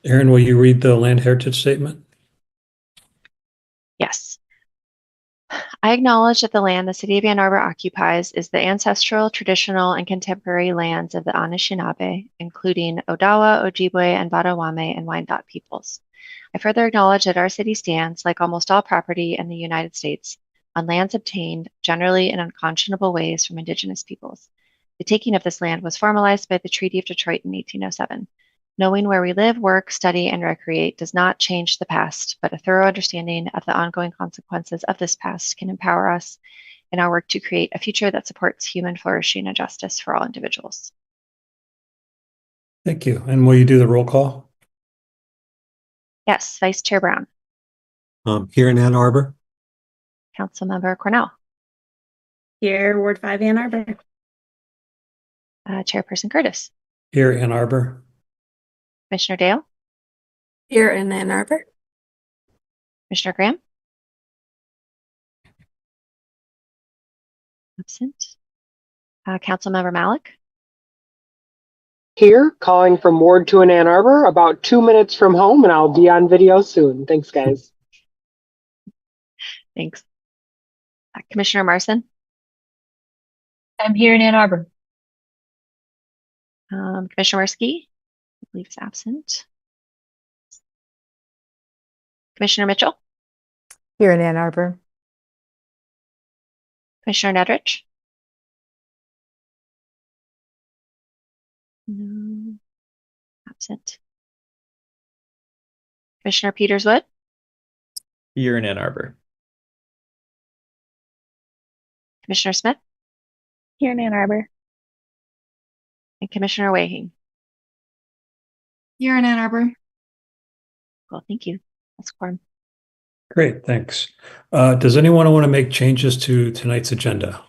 Erin, will you read the land heritage statement? Yes. I acknowledge that the land the city of Ann Arbor occupies is the ancestral, traditional, and contemporary lands of the Anishinaabe, including Odawa, Ojibwe, and Potawatomi and Wyandot peoples. I further acknowledge that our city stands, like almost all property in the United States, on lands obtained generally in unconscionable ways from Indigenous peoples. The taking of this land was formalized by the Treaty of Detroit in 1807. Knowing where we live, work, study, and recreate does not change the past, but a thorough understanding of the ongoing consequences of this past can empower us in our work to create a future that supports human flourishing and justice for all individuals. Thank you. And will you do the roll call? Yes, Vice Chair Brown. Here in Ann Arbor. Councilmember Cornell. Here, Ward 5, Ann Arbor. Chairperson Curtis. Here, Ann Arbor. Commissioner Dale. Here in Ann Arbor. Commissioner Graham. Absent. Councilmember Malik. Here, calling from Ward 2 in Ann Arbor, about 2 minutes from home, and I'll be on video soon. Thanks, guys. Thanks. Commissioner Marson. I'm here in Ann Arbor. Commissioner Morski, I believe is absent. Commissioner Mitchell. Here in Ann Arbor. Commissioner Nedrich. No. Absent. Commissioner Peters-Wood. Here in Ann Arbor. Commissioner Smith. Here in Ann Arbor. And Commissioner Wahing. Here in Ann Arbor. Well, thank you. That's quorum. Great, thanks. Does anyone want to make changes to tonight's agenda?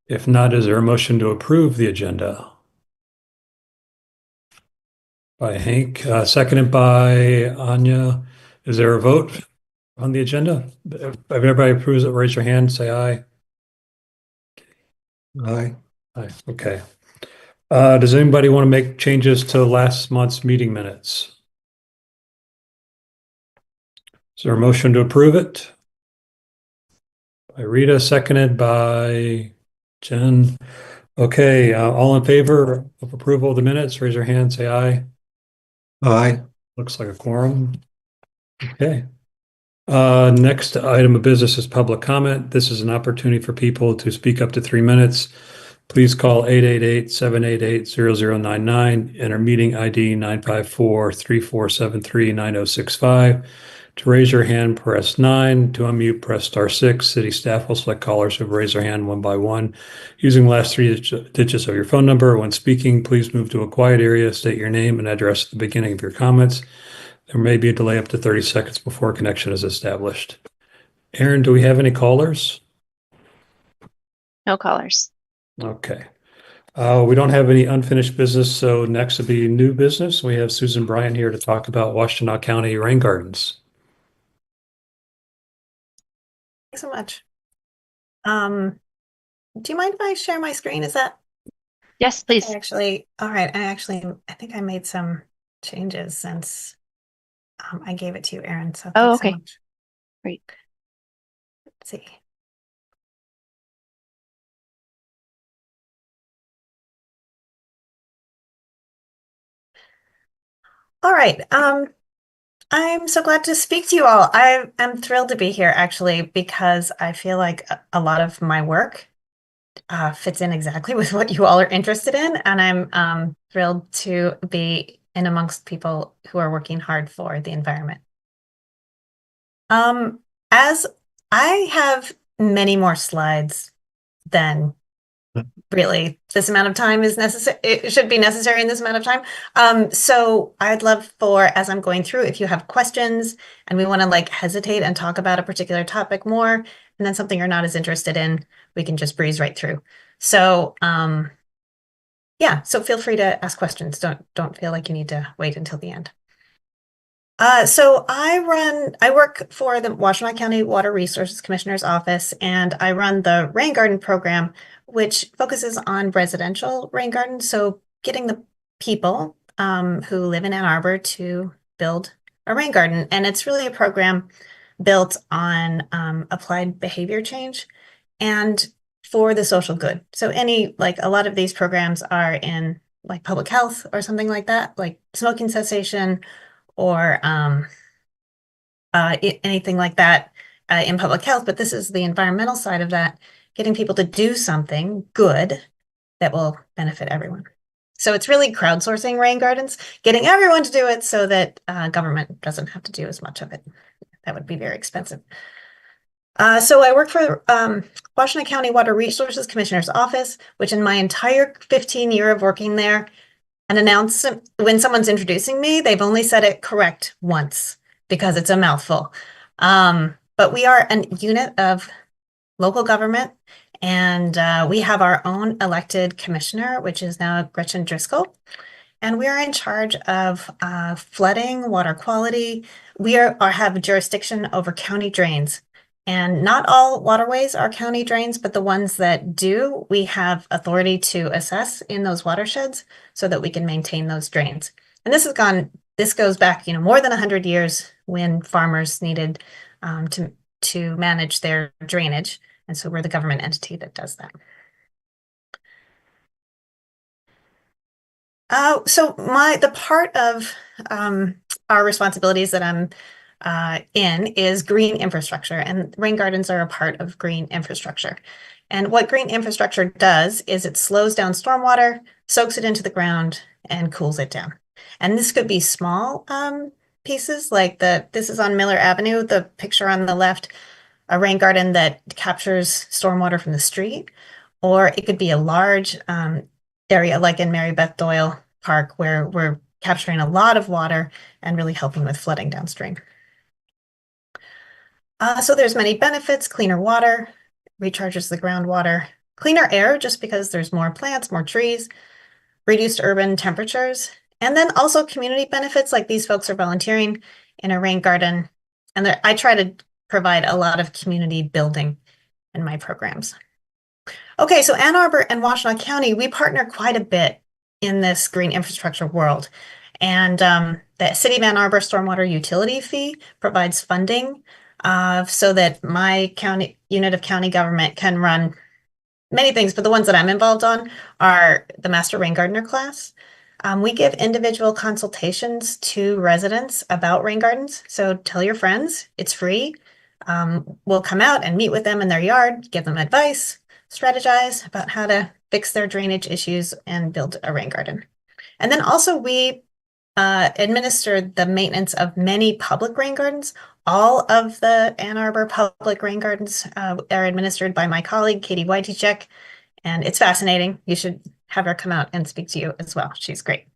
If not, is there a motion to approve the agenda? By Hank, seconded by Anya. Is there a vote on the agenda? If everybody approves it, raise your hand, say aye. Aye. Aye, okay. Does anybody want to make changes to last month's meeting minutes? Is there a motion to approve it? By Rita, seconded by Jen. Okay, all in favor of approval of the minutes, raise your hand, say aye. Aye. Looks like a quorum. Okay. Next item of business is public comment. This is an opportunity for people to speak up to 3 minutes. Please call 888-788-0099, enter meeting ID 954-3473-9065. To raise your hand, press 9. To unmute, press *6. City staff will select callers who raise their hand one by one. Using the last 3 digits of your phone number. When speaking, please move to a quiet area, state your name and address at the beginning of your comments. There may be a delay up to 30 seconds before connection is established. Erin, do we have any callers? No callers. Okay. We don't have any unfinished business, so next will be new business. We have Susan Bryan here to talk about Washtenaw County rain gardens. Thanks so much. Do you mind if I share my screen? Is that Yes, please. actually all right? I think I made some changes since I gave it to you, Erin. So Oh, thanks so okay. much. Great. Let's see. All right. I'm so glad to speak to you all. I am thrilled to be here actually because I feel like a lot of my work fits in exactly with what you all are interested in, and I'm thrilled to be in amongst people who are working hard for the environment. As I have many more slides than really this amount of time is necessary. It should be necessary in this amount of time. So I'd love for, as I'm going through, if you have questions and we want to like hesitate and talk about a particular topic more, and then something you're not as interested in, we can just breeze right through. So yeah, so feel free to ask questions. Don't feel like you need to wait until the end. So I work for the Washtenaw County Water Resources Commissioner's Office, and I run the Rain Garden program, which focuses on residential rain gardens. So getting the people who live in Ann Arbor to build a rain garden. And it's really a program built on applied behavior change and for the social good. So a lot of these programs are in like public health or something like that, like smoking cessation or anything like that in public health. But this is the environmental side of that, getting people to do something good that will benefit everyone. So it's really crowdsourcing rain gardens, getting everyone to do it so that government doesn't have to do as much of it. That would be very expensive. So I work for Washington County Water Resources Commissioner's Office, which in my entire 15 year of working there, an announcement when someone's introducing me, they've only said it correct once because it's a mouthful. But we are a unit of local government, and we have our own elected commissioner, which is now Gretchen Driscoll. And we are in charge of flooding, water quality. We have jurisdiction over county drains. And not all waterways are county drains, but the ones that do, we have authority to assess in those watersheds so that we can maintain those drains. And this goes back, more than 100 years when farmers needed to manage their drainage. And so we're the government entity that does that. So the part of our responsibilities that I'm in is green infrastructure, and rain gardens are a part of green infrastructure. And what green infrastructure does is it slows down stormwater, soaks it into the ground, and cools it down. And this could be small pieces like this is on Miller Avenue, the picture on the left, a rain garden that captures stormwater from the street, or it could be a large area like in Mary Beth Doyle Park where we're capturing a lot of water and really helping with flooding downstream. So there's many benefits: cleaner water, recharges the groundwater, cleaner air just because there's more plants, more trees, reduced urban temperatures, and then also community benefits like these folks are volunteering in a rain garden. And I try to provide a lot of community building in my programs. Okay, so Ann Arbor and Washtenaw County, we partner quite a bit in this green infrastructure world. And the City of Ann Arbor Stormwater Utility Fee provides funding so that my county unit of county government can run many things, but the ones that I'm involved on are the Master Rain Gardener class. We give individual consultations to residents about rain gardens. So tell your friends, it's free. We'll come out and meet with them in their yard, give them advice, strategize about how to fix their drainage issues and build a rain garden. And then also we administer the maintenance of many public rain gardens. All of the Ann Arbor public rain gardens are administered by my colleague, Katie Wojciechek, and it's fascinating. You should have her come out and speak to you as well. She's great.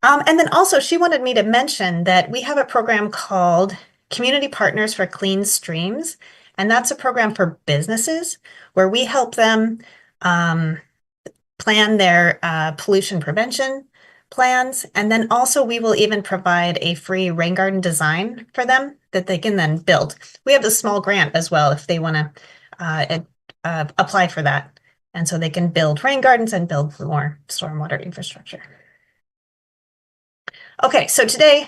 And then also she wanted me to mention that we have a program called Community Partners for Clean Streams. And that's a program for businesses where we help them plan their pollution prevention plans. And then also we will even provide a free rain garden design for them that they can then build. We have a small grant as well if they want to apply for that. And so they can build rain gardens and build more stormwater infrastructure. Okay, so today,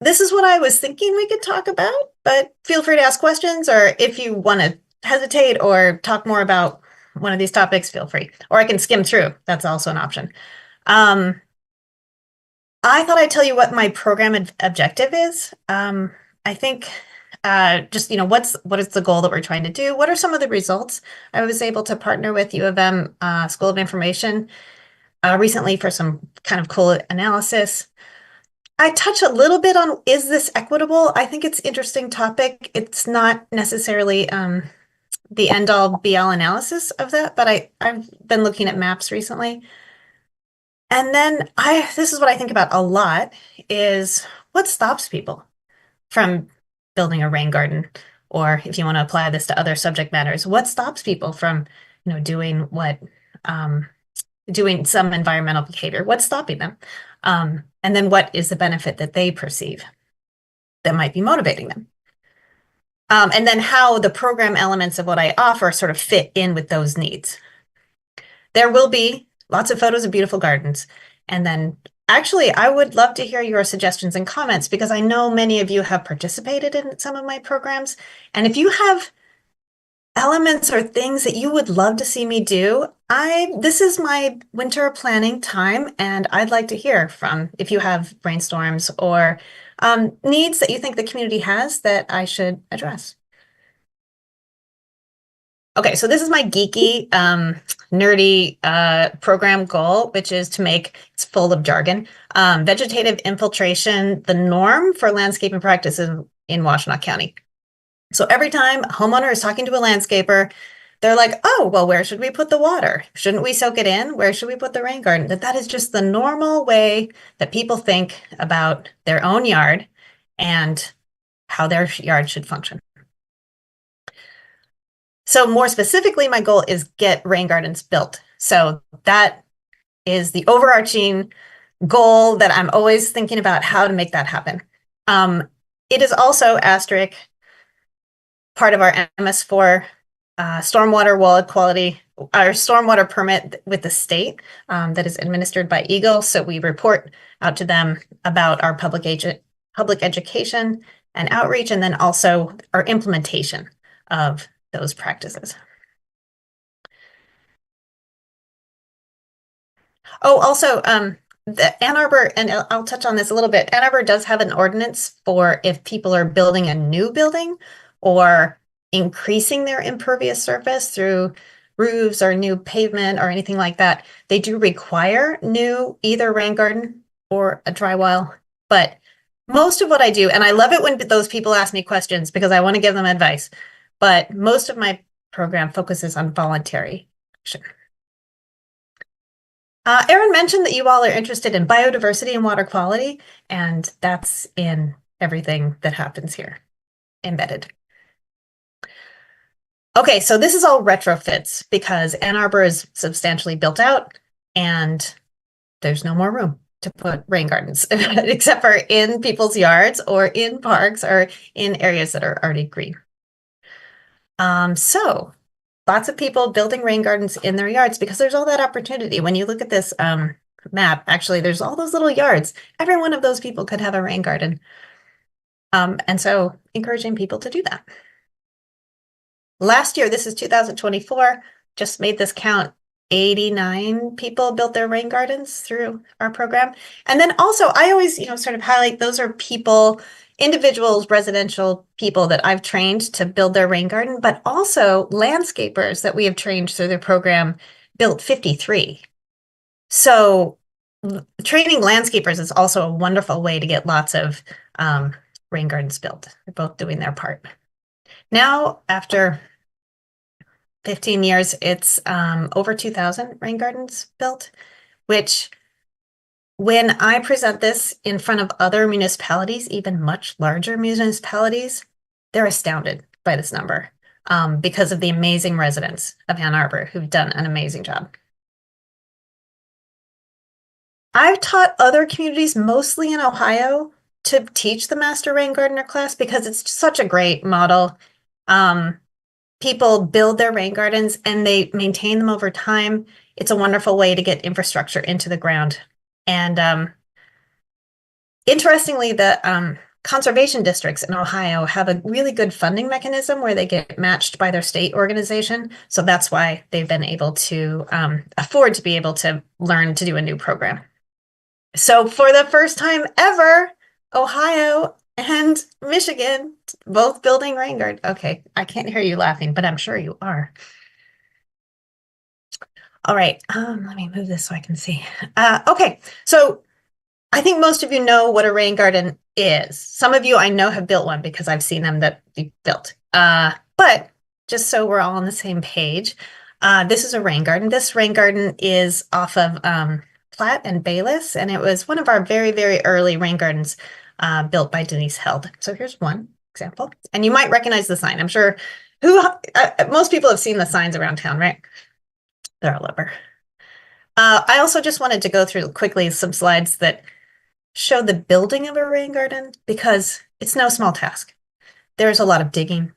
this is what I was thinking we could talk about, but feel free to ask questions, or if you want to hesitate or talk more about one of these topics, feel free. Or I can skim through. That's also an option. I thought I'd tell you what my program objective is. I think just, what is the goal that we're trying to do? What are some of the results? I was able to partner with U of M School of Information recently for some kind of cool analysis. I touch a little bit on, is this equitable? I think it's an interesting topic. It's not necessarily the end-all be-all analysis of that, but I've been looking at maps recently. And then this is what I think about a lot, is what stops people from building a rain garden? Or if you want to apply this to other subject matters, what stops people from, doing doing some environmental behavior? What's stopping them? And then what is the benefit that they perceive that might be motivating them? And then how the program elements of what I offer sort of fit in with those needs. There will be lots of photos of beautiful gardens. And then actually, I would love to hear your suggestions and comments because I know many of you have participated in some of my programs. And if you have elements or things that you would love to see me do, this is my winter planning time, and I'd like to hear from if you have brainstorms or needs that you think the community has that I should address. Okay, so this is my geeky, nerdy program goal, which is to make, it's full of jargon, vegetative infiltration the norm for landscaping practices in Washtenaw County. So every time a homeowner is talking to a landscaper, they're like, oh, well, where should we put the water? Shouldn't we soak it in? Where should we put the rain garden? That is just the normal way that people think about their own yard and how their yard should function. So more specifically, my goal is get rain gardens built. So that is the overarching goal that I'm always thinking about how to make that happen. It is also asterisk part of our MS4 stormwater wall quality, our stormwater permit with the state that is administered by Eagle. So we report out to them about our public education and outreach, and then also our implementation of those practices. Oh, also, the Ann Arbor, and I'll touch on this a little bit. Ann Arbor does have an ordinance for if people are building a new building or increasing their impervious surface through roofs or new pavement or anything like that. They do require new either rain garden or a dry well. But most of what I do, and I love it when those people ask me questions because I want to give them advice, but most of my program focuses on voluntary action. Erin mentioned that you all are interested in biodiversity and water quality, and that's in everything that happens here, embedded. Okay, so this is all retrofits because Ann Arbor is substantially built out and there's no more room to put rain gardens except for in people's yards or in parks or in areas that are already green. So lots of people building rain gardens in their yards because there's all that opportunity. When you look at this map, actually, there's all those little yards. Every one of those people could have a rain garden. And so encouraging people to do that. Last year, this is 2024, just made this count, 89 people built their rain gardens through our program. And then also, I always, sort of highlight those are people, individuals, residential people that I've trained to build their rain garden, but also landscapers that we have trained through the program built 53. So training landscapers is also a wonderful way to get lots of rain gardens built. They're both doing their part. Now, after 15 years, it's over 2,000 rain gardens built, which when I present this in front of other municipalities, even much larger municipalities, they're astounded by this number because of the amazing residents of Ann Arbor who've done an amazing job. I've taught other communities, mostly in Ohio, to teach the Master Rain Gardener class because it's such a great model. People build their rain gardens and they maintain them over time. It's a wonderful way to get infrastructure into the ground. And interestingly, the conservation districts in Ohio have a really good funding mechanism where they get matched by their state organization. So that's why they've been able to afford to be able to learn to do a new program. So for the first time ever, Ohio and Michigan both building rain garden. Okay, I can't hear you laughing, but I'm sure you are. All right, let me move this so I can see. Okay, so I think most of you know what a rain garden is. Some of you I know have built one because I've seen them that you've built. But just so we're all on the same page, this is a rain garden. This rain garden is off of Platt and Bayless, and it was one of our very, very early rain gardens built by Denise Held. So here's one example, and you might recognize the sign. I'm sure most people have seen the signs around town, right? They're all over. I also just wanted to go through quickly some slides that show the building of a rain garden because it's no small task. There's a lot of digging.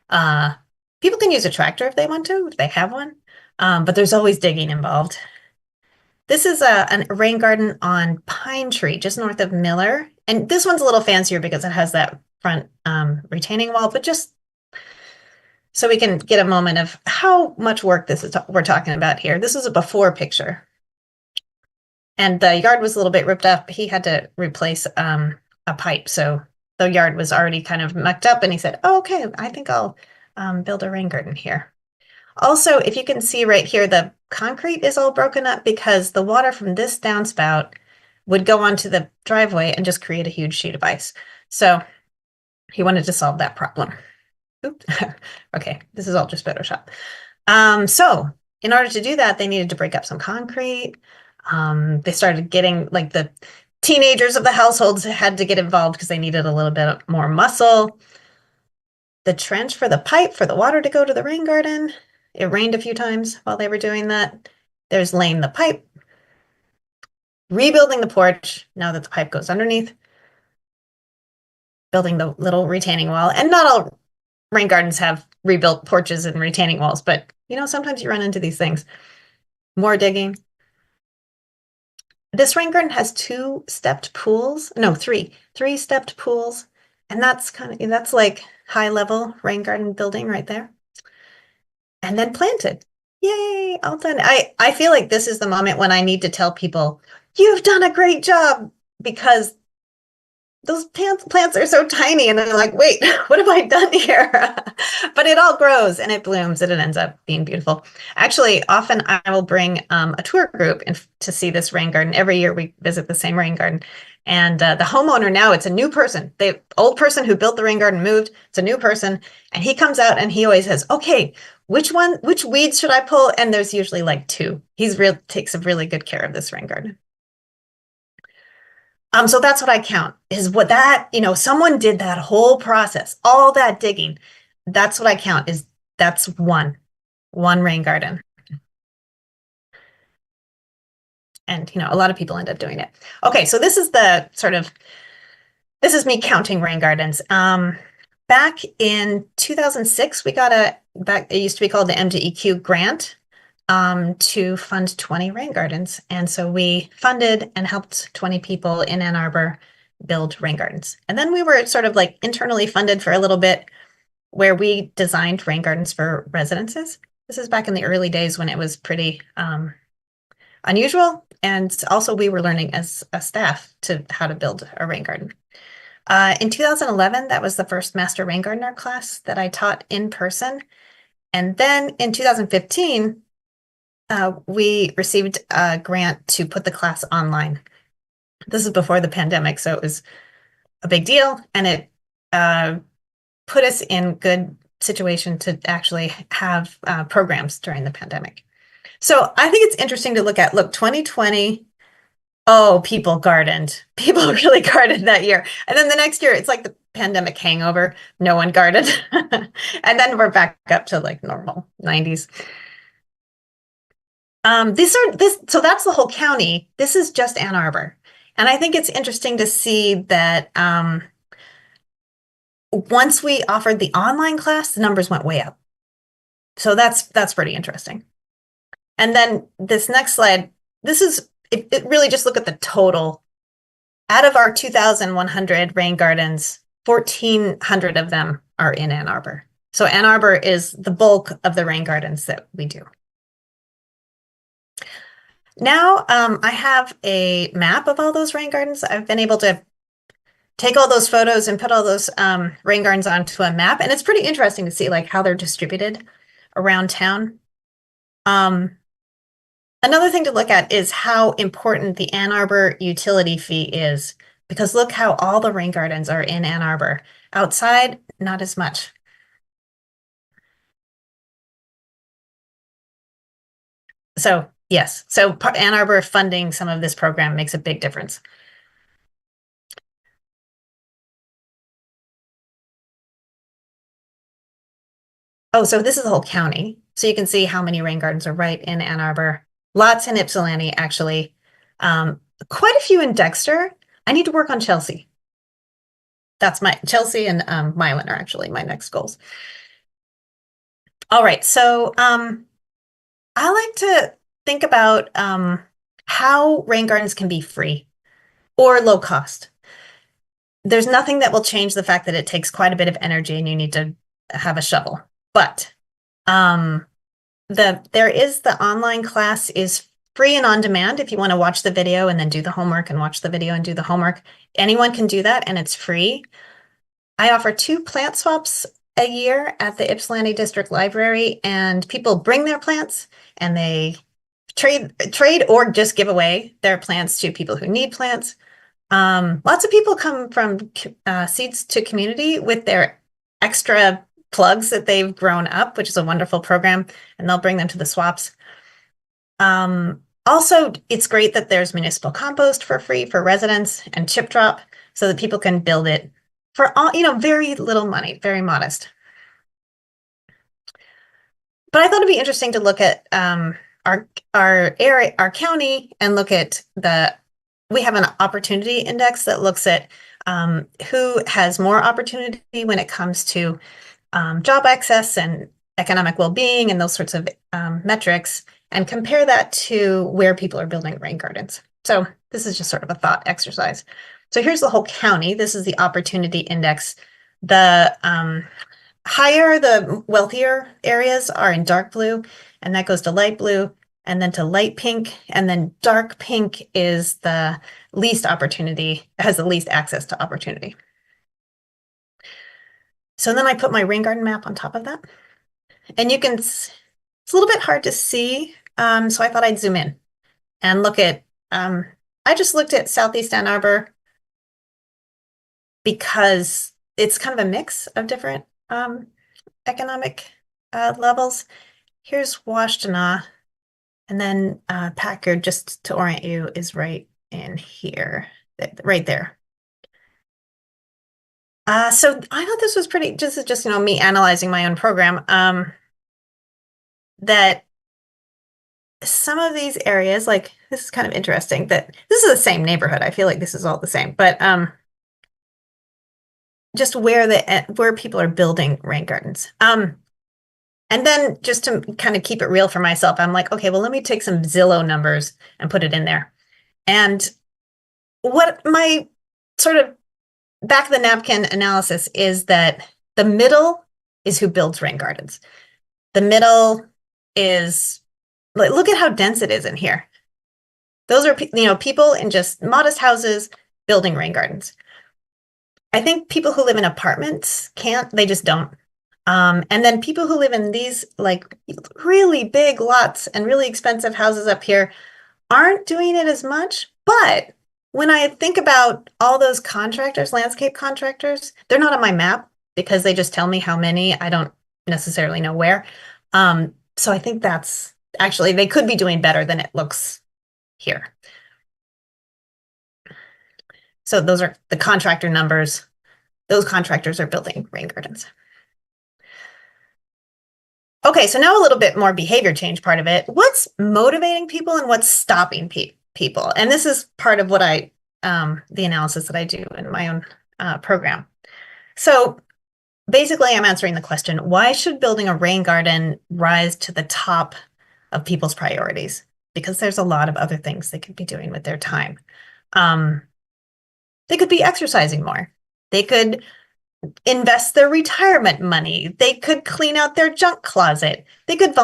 People can use a tractor if they want to, if they have one. but there's always digging involved. This is a rain garden on Pine Tree, just north of Miller. And this one's a little fancier because it has that front retaining wall, but just so we can get a moment of how much work we're talking about here. This is a before picture. And the yard was a little bit ripped up. He had to replace a pipe. So the yard was already kind of mucked up, and he said, oh, okay, I think I'll build a rain garden here. Also, if you can see right here, the concrete is all broken up because the water from this downspout would go onto the driveway and just create a huge sheet of ice. So he wanted to solve that problem. Oops. Okay, this is all just Photoshop. So in order to do that, they needed to break up some concrete. They started getting, like, the teenagers of the households had to get involved because they needed a little bit more muscle. The trench for the pipe for the water to go to the rain garden. It rained a few times while they were doing that. There's laying the pipe. Rebuilding the porch now that the pipe goes underneath. Building the little retaining wall. And not all rain gardens have rebuilt porches and retaining walls, but sometimes you run into these things. More digging. This rain garden has three stepped pools. And that's like high level rain garden building right there. And then planted. Yay, all done. I feel like this is the moment when I need to tell people, you've done a great job, because those plants are so tiny, and they're like, wait, what have I done here? But it all grows and it blooms and it ends up being beautiful. Actually, often I will bring a tour group to see this rain garden. Every year we visit the same rain garden. And the homeowner now, it's a new person. The old person who built the rain garden moved. It's a new person. And he comes out and he always says, okay, which weeds should I pull? And there's usually like two. Takes a really good care of this rain garden. So that's what I count, is what that, someone did that whole process, all that digging. That's what I count, that's one rain garden. And, a lot of people end up doing it. Okay, so this is me counting rain gardens. Back in 2006, we got it used to be called the MDEQ grant to fund 20 rain gardens. And so we funded and helped 20 people in Ann Arbor build rain gardens. And then we were sort of like internally funded for a little bit, where we designed rain gardens for residences. This is back in the early days when it was pretty unusual. And also we were learning as a staff how to build a rain garden. In 2011, that was the first Master Rain Gardener class that I taught in person. And then in 2015, we received a grant to put the class online. This is before the pandemic, so it was a big deal, and it put us in good situation to actually have programs during the pandemic. So I think it's interesting to look 2020, people gardened. People really gardened that year. And then the next year, it's like the pandemic hangover. No one gardened. And then we're back up to like normal 90s. So that's the whole county. This is just Ann Arbor. And I think it's interesting to see that once we offered the online class, the numbers went way up. So that's pretty interesting. And then this next slide, it really just look at the total. Out of our 2,100 rain gardens, 1,400 of them are in Ann Arbor. So Ann Arbor is the bulk of the rain gardens that we do. Now I have a map of all those rain gardens. I've been able to take all those photos and put all those rain gardens onto a map. And it's pretty interesting to see like how they're distributed around town. Another thing to look at is how important the Ann Arbor utility fee is, because look how all the rain gardens are in Ann Arbor. Outside, not as much. So yes, so Ann Arbor funding some of this program makes a big difference. Oh, so this is the whole county. So you can see how many rain gardens are right in Ann Arbor. Lots in Ypsilanti, actually. Quite a few in Dexter. I need to work on Chelsea. That's Chelsea and Milan are actually my next goals. All right, so I like to think about how rain gardens can be free or low cost. There's nothing that will change the fact that it takes quite a bit of energy and you need to have a shovel. But um, there is the online class is free and on demand if you want to watch the video and then do the homework and watch the video and do the homework. Anyone can do that and it's free. I offer 2 plant swaps a year at the Ypsilanti District Library, and people bring their plants and they trade or just give away their plants to people who need plants. Lots of people come from Seeds to Community with their extra plugs that they've grown up, which is a wonderful program, and they'll bring them to the swaps. Also, it's great that there's municipal compost for free for residents and chip drop so that people can build it for all, very little money, very modest. But I thought it'd be interesting to look at our area, our county, and look at we have an opportunity index that looks at who has more opportunity when it comes to job access and economic well-being and those sorts of metrics, and compare that to where people are building rain gardens. So this is just sort of a thought exercise. So here's the whole county. This is the opportunity index. The higher, the wealthier areas are in dark blue, and that goes to light blue, and then to light pink, and then dark pink is the least opportunity, has the least access to opportunity. So then I put my rain garden map on top of that, and you can, it's a little bit hard to see, so I thought I'd zoom in and look at, I just looked at Southeast Ann Arbor because it's kind of a mix of different economic levels. Here's Washtenaw, and then Packard, just to orient you, is right in here, right there. So I thought this was pretty, just me analyzing my own program, that some of these areas, like this is kind of interesting that this is the same neighborhood. I feel like this is all the same, but just where people are building rain gardens. And then just to kind of keep it real for myself, I'm like, okay, well, let me take some Zillow numbers and put it in there. And what my sort of back of the napkin analysis is that the middle is who builds rain gardens. The middle is, like, look at how dense it is in here. Those are, people in just modest houses building rain gardens. I think people who live in apartments can't, they just don't. And then people who live in these like really big lots and really expensive houses up here aren't doing it as much. But when I think about all those contractors, landscape contractors, they're not on my map because they just tell me how many. I don't necessarily know where. So I think that's actually, they could be doing better than it looks here. So those are the contractor numbers. Those contractors are building rain gardens. Okay, so now a little bit more behavior change part of it. What's motivating people and what's stopping people? And this is part of what the analysis that I do in my own program. So basically, I'm answering the question, why should building a rain garden rise to the top of people's priorities? Because there's a lot of other things they could be doing with their time. They could be exercising more. They could invest their retirement money. They could clean out their junk closet. They could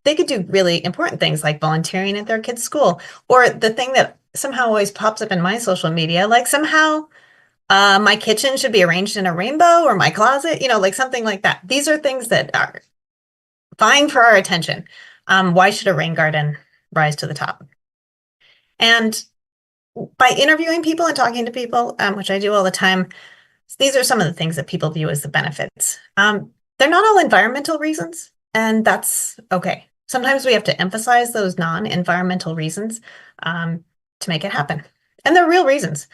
they could do really important things like volunteering at their kids' school. Or the thing that somehow always pops up in my social media, like somehow my kitchen should be arranged in a rainbow, or my closet, like something like that. These are things that are vying for our attention. Why should a rain garden rise to the top? And by interviewing people and talking to people, which I do all the time, these are some of the things that people view as the benefits. They're not all environmental reasons, and that's okay. Sometimes we have to emphasize those non-environmental reasons to make it happen. And they're real reasons.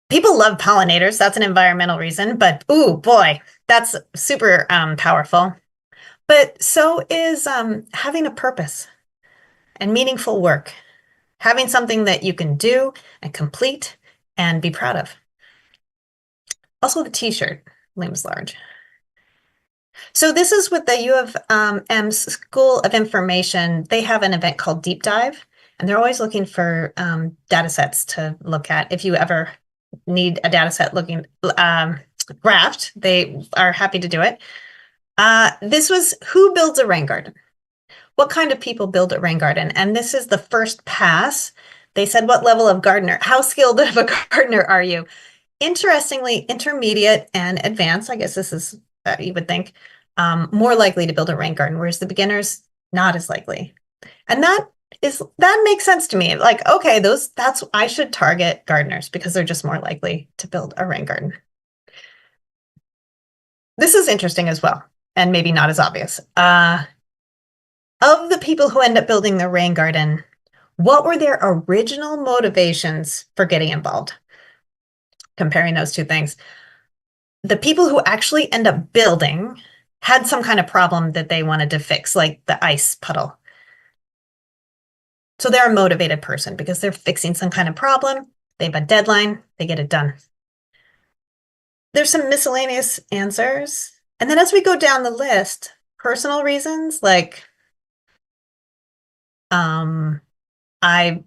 People love pollinators. That's an environmental reason, but ooh, boy, that's super powerful. But so is having a purpose and meaningful work. Having something that you can do and complete and be proud of. Also, the t-shirt looms large. So this is with the U of M School of Information. They have an event called Deep Dive, and they're always looking for data sets to look at. If you ever need a data set looking graphed, they are happy to do it. This was who builds a rain garden? What kind of people build a rain garden? And this is the first pass. They said, what level of gardener? How skilled of a gardener are you? Interestingly, intermediate and advanced, I guess this is, you would think, more likely to build a rain garden, whereas the beginners, not as likely. And that makes sense to me. Like, okay, I should target gardeners because they're just more likely to build a rain garden. This is interesting as well, and maybe not as obvious. Of the people who end up building the rain garden, what were their original motivations for getting involved? Comparing those two things. The people who actually end up building had some kind of problem that they wanted to fix, like the ice puddle. So they're a motivated person because they're fixing some kind of problem. They have a deadline, they get it done. There's some miscellaneous answers. And then as we go down the list, personal reasons like I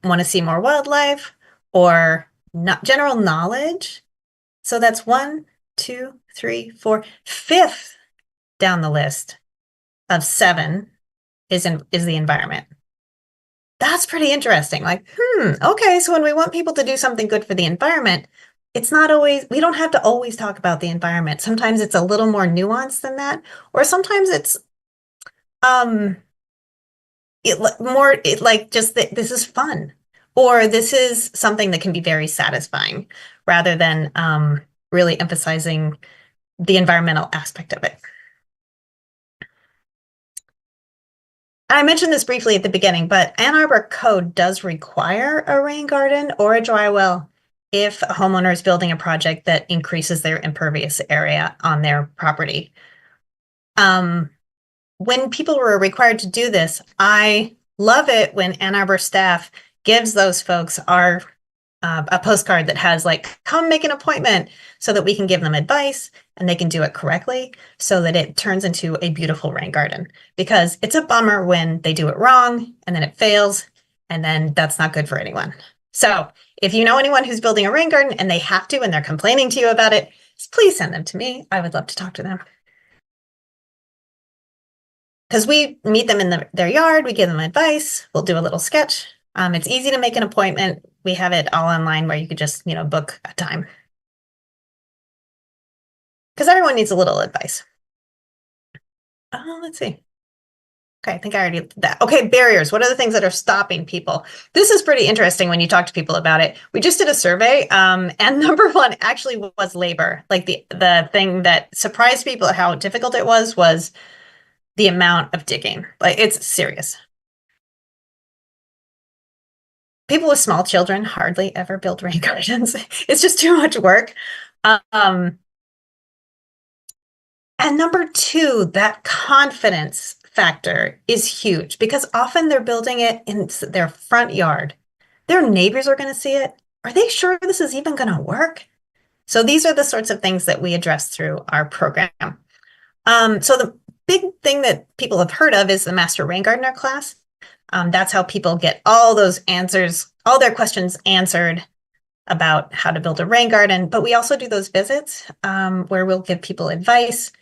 want to see more wildlife or not general knowledge. So that's 1, 2, 3, 4, fifth down the list of 7 is the environment. That's pretty interesting. Like, okay, so when we want people to do something good for the environment, it's not always, we don't have to always talk about the environment. Sometimes it's a little more nuanced than that, or sometimes it's like just that this is fun, or this is something that can be very satisfying, rather than really emphasizing the environmental aspect of it. I mentioned this briefly at the beginning, but Ann Arbor code does require a rain garden or a dry well if a homeowner is building a project that increases their impervious area on their property. When people were required to do this, I love it when Ann Arbor staff gives those folks a postcard that has like, come make an appointment so that we can give them advice and they can do it correctly so that it turns into a beautiful rain garden. Because it's a bummer when they do it wrong and then it fails, and then that's not good for anyone. So if you know anyone who's building a rain garden and they have to and they're complaining to you about it, please send them to me. I would love to talk to them. Because we meet them in their yard, we give them advice, we'll do a little sketch. It's easy to make an appointment. We have it all online where you could just, book a time. Because everyone needs a little advice. Let's see. Okay, I think I already did that. Okay, barriers. What are the things that are stopping people? This is pretty interesting when you talk to people about it. We just did a survey, and number one actually was labor. Like the thing that surprised people at how difficult it was the amount of digging. Like, it's serious. People with small children hardly ever build rain gardens. It's just too much work. And number two, that confidence factor is huge because often they're building it in their front yard. Their neighbors are going to see it. Are they sure this is even going to work? So these are the sorts of things that we address through our program. So the big thing that people have heard of is the Master Rain Gardener class. That's how people get all those answers, all their questions answered about how to build a rain garden. But we also do those visits where we'll give people advice.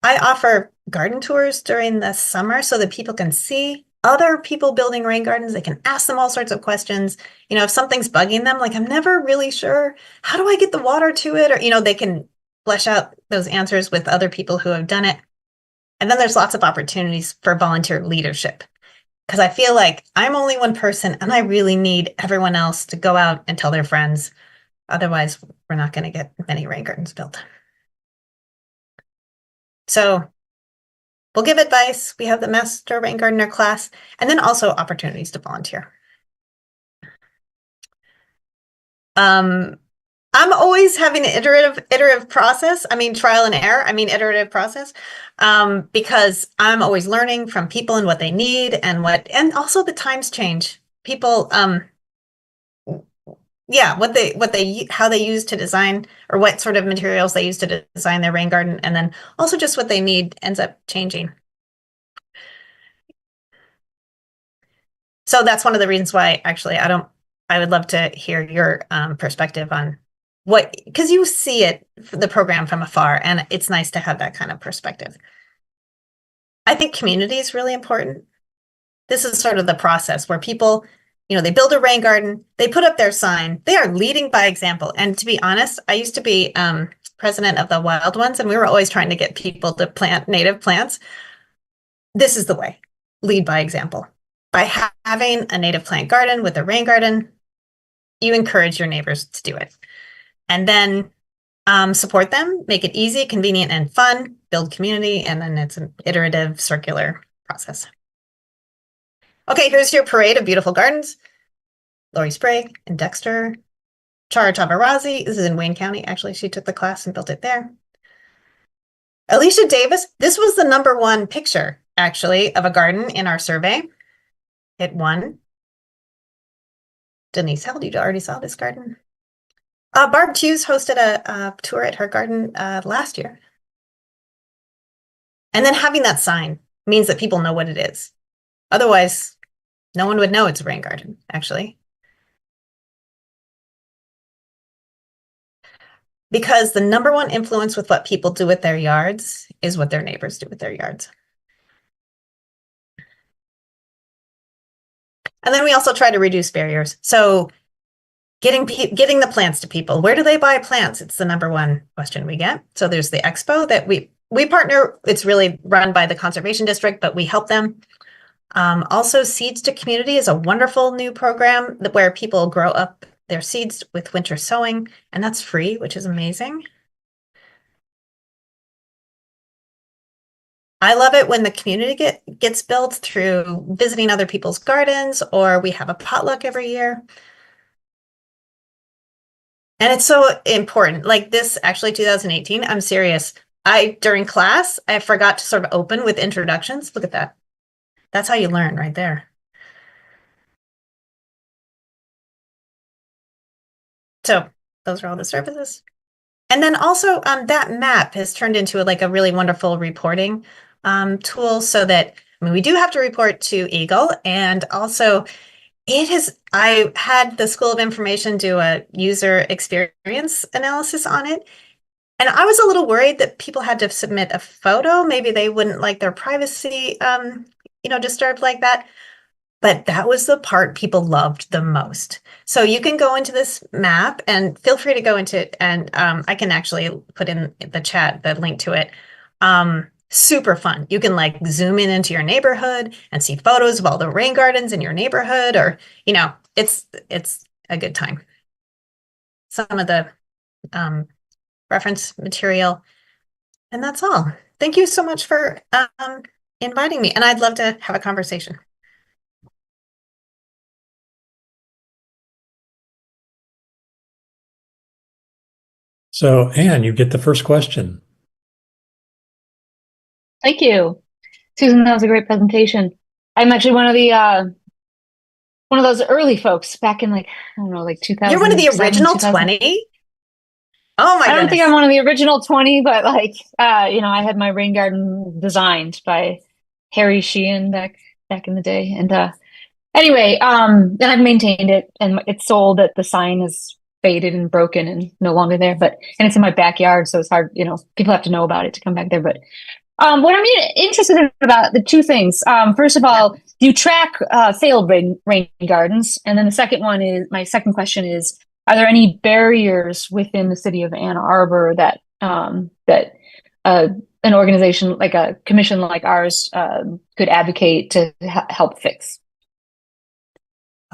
I offer garden tours during the summer so that people can see other people building rain gardens. They can ask them all sorts of questions. If something's bugging them, like, I'm never really sure, how do I get the water to it? Or, they can flesh out those answers with other people who have done it. And then there's lots of opportunities for volunteer leadership. Because I feel like I'm only one person and I really need everyone else to go out and tell their friends. Otherwise, we're not going to get many rain gardens built. So we'll give advice. We have the Master Rain Gardener class, and then also opportunities to volunteer. I'm always having an iterative process. Trial and error. Iterative process, because I'm always learning from people and what they need and also the times change. People, yeah, how they use to design, or what sort of materials they use to design their rain garden, and then also just what they need ends up changing. So that's one of the reasons why actually I would love to hear your perspective on what, because you see the program from afar, and it's nice to have that kind of perspective. I think community is really important. This is sort of the process where people, they build a rain garden, they put up their sign, they are leading by example. And to be honest, I used to be president of the Wild Ones, and we were always trying to get people to plant native plants. This is the way, lead by example. By having a native plant garden with a rain garden, you encourage your neighbors to do it. And then support them, make it easy, convenient, and fun, build community, and then it's an iterative circular process. Okay, here's your parade of beautiful gardens. Lori Sprague and Dexter. Chara Tavarazi, this is in Wayne County. Actually, she took the class and built it there. Alicia Davis, this was the #1 picture, actually, of a garden in our survey. It won. Denise Held, you already saw this garden. Barb Hughes hosted a tour at her garden last year. And then having that sign means that people know what it is. Otherwise, no one would know it's a rain garden, actually. Because the #1 influence with what people do with their yards is what their neighbors do with their yards. And then we also try to reduce barriers. So getting the plants to people. Where do they buy plants? It's the #1 question we get. So there's the expo that we partner. It's really run by the Conservation District, but we help them. Also, Seeds to Community is a wonderful new program where people grow up their seeds with winter sowing, and that's free, which is amazing. I love it when the community gets built through visiting other people's gardens, or we have a potluck every year. And it's so important. Like this, actually 2018, I'm serious. During class, I forgot to sort of open with introductions. Look at that. That's how you learn right there. So those are all the services. And then also that map has turned into a really wonderful reporting tool, so that, we do have to report to Eagle, and also I had the School of Information do a user experience analysis on it. And I was a little worried that people had to submit a photo. Maybe they wouldn't like their privacy, disturbed like that. But that was the part people loved the most. So you can go into this map, and feel free to go into it. And I can actually put in the chat the link to it. Super fun. You can zoom in into your neighborhood and see photos of all the rain gardens in your neighborhood, or, it's a good time. Some of the reference material. And that's all. Thank you so much for inviting me. And I'd love to have a conversation. So, Anne, you get the first question. Thank you, Susan. That was a great presentation. I'm actually one of those early folks back in 2000. You're one of the original 20? Oh my I don't goodness. think I'm one of the original 20, but I had my rain garden designed by Harry Sheehan back in the day. And anyway, and I've maintained it, and it's sold. That the sign is faded and broken and no longer there, and it's in my backyard, so it's hard, people have to know about it to come back there. But what I'm interested in about the two things. First of all, do you track failed rain gardens? And then my second question is, are there any barriers within the city of Ann Arbor that an organization like a commission like ours could advocate to help fix?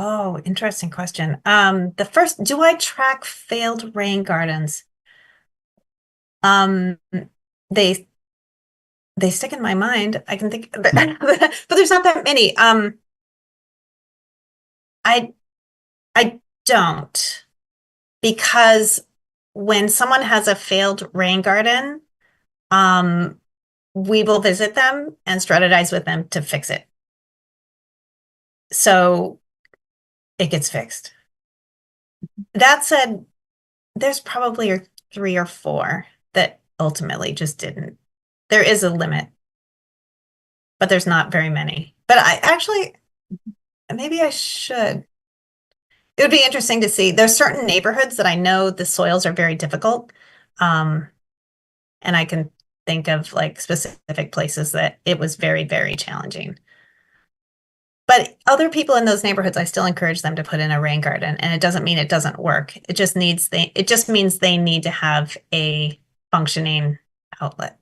Oh, interesting question. The first, do I track failed rain gardens? They stick in my mind. I can think, but there's not that many. I don't, because when someone has a failed rain garden, we will visit them and strategize with them to fix it. So it gets fixed. That said, there's probably 3 or 4 that ultimately just didn't. There is a limit, but there's not very many. But I actually, maybe I should. It would be interesting to see. There's certain neighborhoods that I know the soils are very difficult. Um, and I can think of like specific places that it was very, very challenging. But other people in those neighborhoods, I still encourage them to put in a rain garden, and it doesn't mean it doesn't work. It just means they need to have a functioning outlet.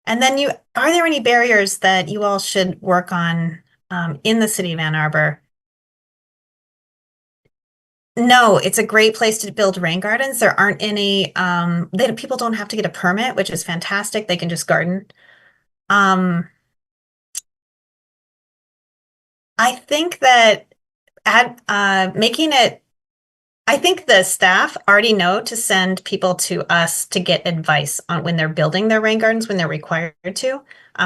And then are there any barriers that you all should work on in the city of Ann Arbor? No, it's a great place to build rain gardens. There aren't any, people don't have to get a permit, which is fantastic. They can just garden. I think that making it, I think the staff already know to send people to us to get advice on when they're building their rain gardens, when they're required to.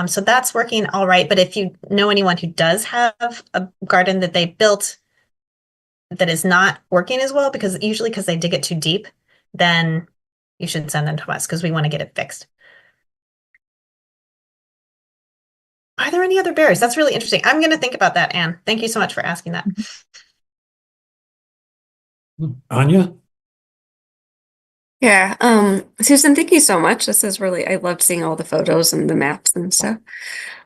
So that's working all right. But if you know anyone who does have a garden that they built that is not working as well, because they dig it too deep, then you should send them to us because we want to get it fixed. Are there any other barriers? That's really interesting. I'm going to think about that, Anne. Thank you so much for asking that. Anya? Yeah, Susan, thank you so much. This is really, I loved seeing all the photos and the maps and stuff.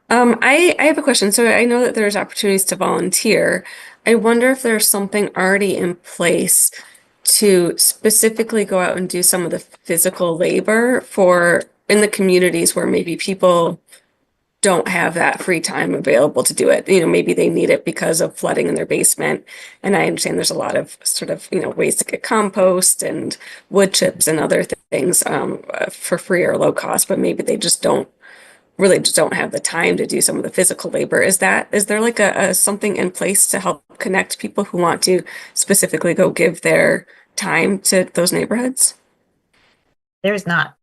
I have a question. So I know that there's opportunities to volunteer. I wonder if there's something already in place to specifically go out and do some of the physical labor for in the communities where maybe people don't have that free time available to do it. You know, maybe they need it because of flooding in their basement. And I understand there's a lot of sort of, ways to get compost and wood chips and other things for free or low cost, but maybe they just don't have the time to do some of the physical labor. Is there like a something in place to help connect people who want to specifically go give their time to those neighborhoods? There's not.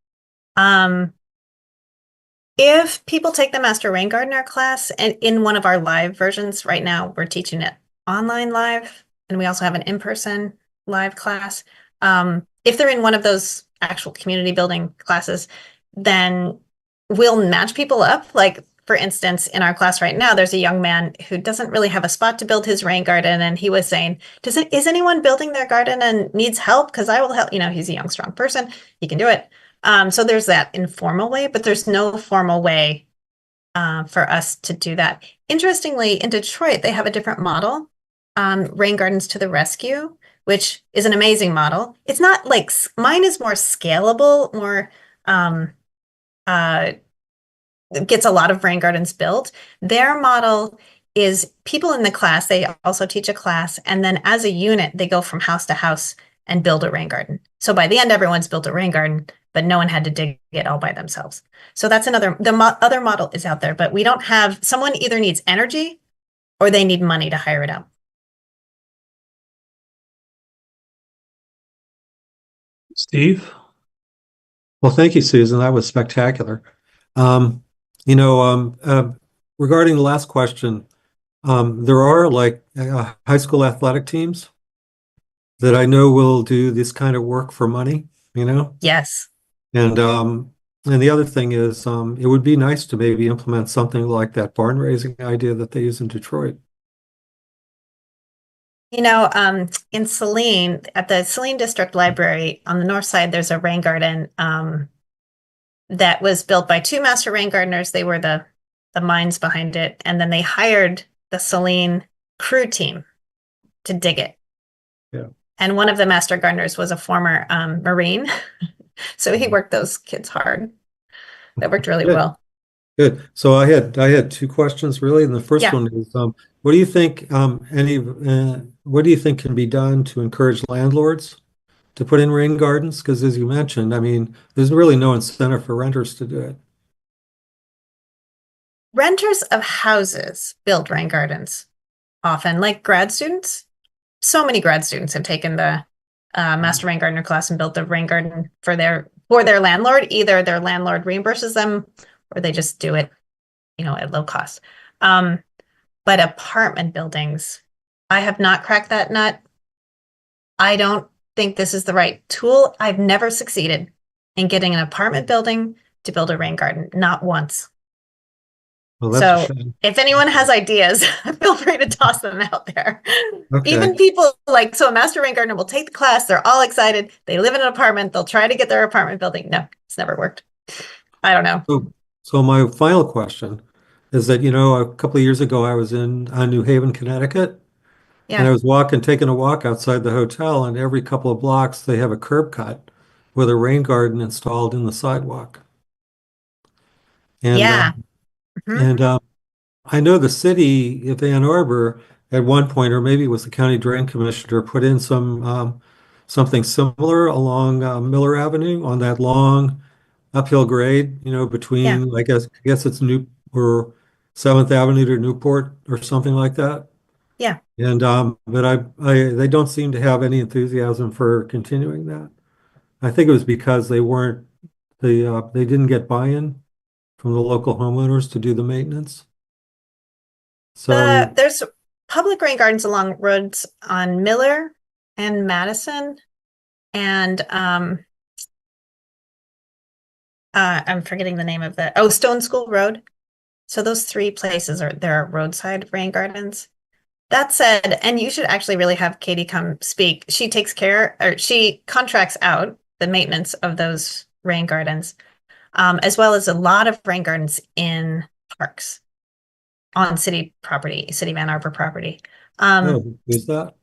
If people take the Master Rain Gardener class, and in one of our live versions right now, we're teaching it online live, and we also have an in-person live class. If they're in one of those actual community building classes, then we'll match people up. Like, for instance, in our class right now, there's a young man who doesn't really have a spot to build his rain garden, and he was saying, is anyone building their garden and needs help? Because I will help. He's a young, strong person. He can do it. So there's that informal way, but there's no formal way for us to do that. Interestingly, in Detroit, they have a different model, Rain Gardens to the Rescue, which is an amazing model. It's not like mine is more scalable, more gets a lot of rain gardens built. Their model is people in the class, they also teach a class, and then as a unit, they go from house to house and build a rain garden. So by the end, everyone's built a rain garden, but no one had to dig it all by themselves. So that's other model is out there, but we don't have, someone either needs energy or they need money to hire it out. Steve? Well, thank you, Susan. That was spectacular. Regarding the last question, there are like high school athletic teams that I know will do this kind of work for money, Yes. And the other thing is, it would be nice to maybe implement something like that barn raising idea that they use in Detroit. In Saline, at the Saline District Library on the north side, there's a rain garden that was built by 2 master rain gardeners. They were the minds behind it. And then they hired the Saline crew team to dig it. Yeah. And one of the master gardeners was a former Marine. So he worked those kids hard. That worked really well. Good. So I had 2 questions really, and the first one is, what do you think what do you think can be done to encourage landlords to put in rain gardens? Because as you mentioned, I mean, there's really no incentive for renters to do it. Renters of houses build rain gardens often, like grad students. So many grad students have taken the Master Rain Gardener class and built the rain garden for their landlord. Either their landlord reimburses them or they just do it, at low cost. But apartment buildings, I have not cracked that nut. I don't think this is the right tool. I've never succeeded in getting an apartment building to build a rain garden, not once. Well, that's a So shame. if anyone has ideas, feel free to toss them out there. Okay. Even people like, so a master rain gardener will take the class, they're all excited, they live in an apartment, they'll try to get their apartment building. No, it's never worked. I don't know. So my final question is that, a couple of years ago, I was in New Haven, Connecticut, and I Yeah. was taking a walk outside the hotel, and every couple of blocks, they have a curb cut with a rain garden installed in the sidewalk. And, Yeah. Mhm. and I know the city of Ann Arbor at one point, or maybe it was the county drain commissioner, put in something similar along Miller Avenue on that long uphill grade, between, I guess it's New or 7th Avenue to Newport or something like that. Yeah. And but they don't seem to have any enthusiasm for continuing that. I think it was because they didn't get buy-in from the local homeowners to do the maintenance. So There's public rain gardens along roads on Miller and Madison and I'm forgetting the name of Stone School Road. So those three places there are roadside rain gardens. That said, and you should actually really have Katie come speak. She contracts out the maintenance of those rain gardens, as well as a lot of rain gardens in parks on city property, City of Ann Arbor property. Who's that?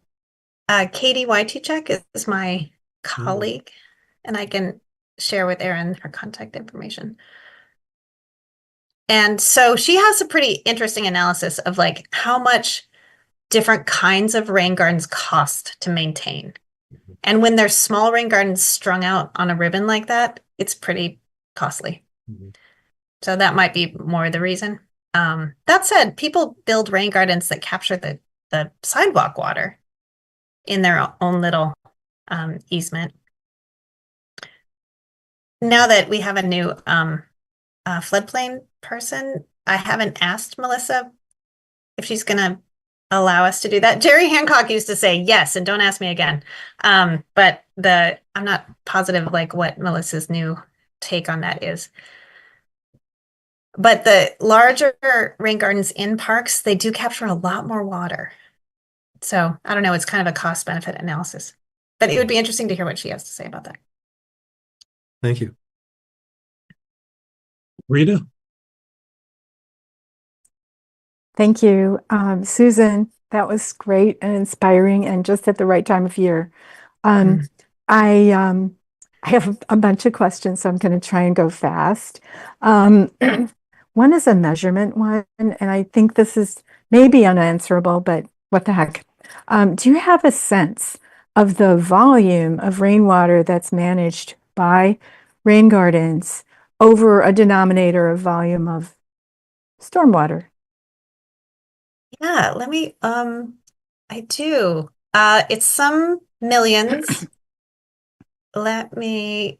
Katie Wytichek is my colleague, and I can share with Erin her contact information. And so she has a pretty interesting analysis of like how much different kinds of rain gardens cost to maintain. And when there's small rain gardens strung out on a ribbon like that, it's pretty costly. So that might be more the reason. That said, people build rain gardens that capture the sidewalk water in their own little easement. Now that we have a new floodplain person, I haven't asked Melissa if she's going to allow us to do that. Jerry Hancock used to say yes, and don't ask me again. But I'm not positive like what Melissa's new take on that is. But the larger rain gardens in parks, they do capture a lot more water. So I don't know, it's kind of a cost benefit analysis. But it would be interesting to hear what she has to say about that. Thank you. Rita? Thank you, Susan. That was great and inspiring and just at the right time of year. I have a bunch of questions, so I'm going to try and go fast. One is a measurement one, and I think this is maybe unanswerable, but what the heck? Do you have a sense of the volume of rainwater that's managed by rain gardens over a denominator of volume of stormwater? Yeah, I do. It's some millions. Let me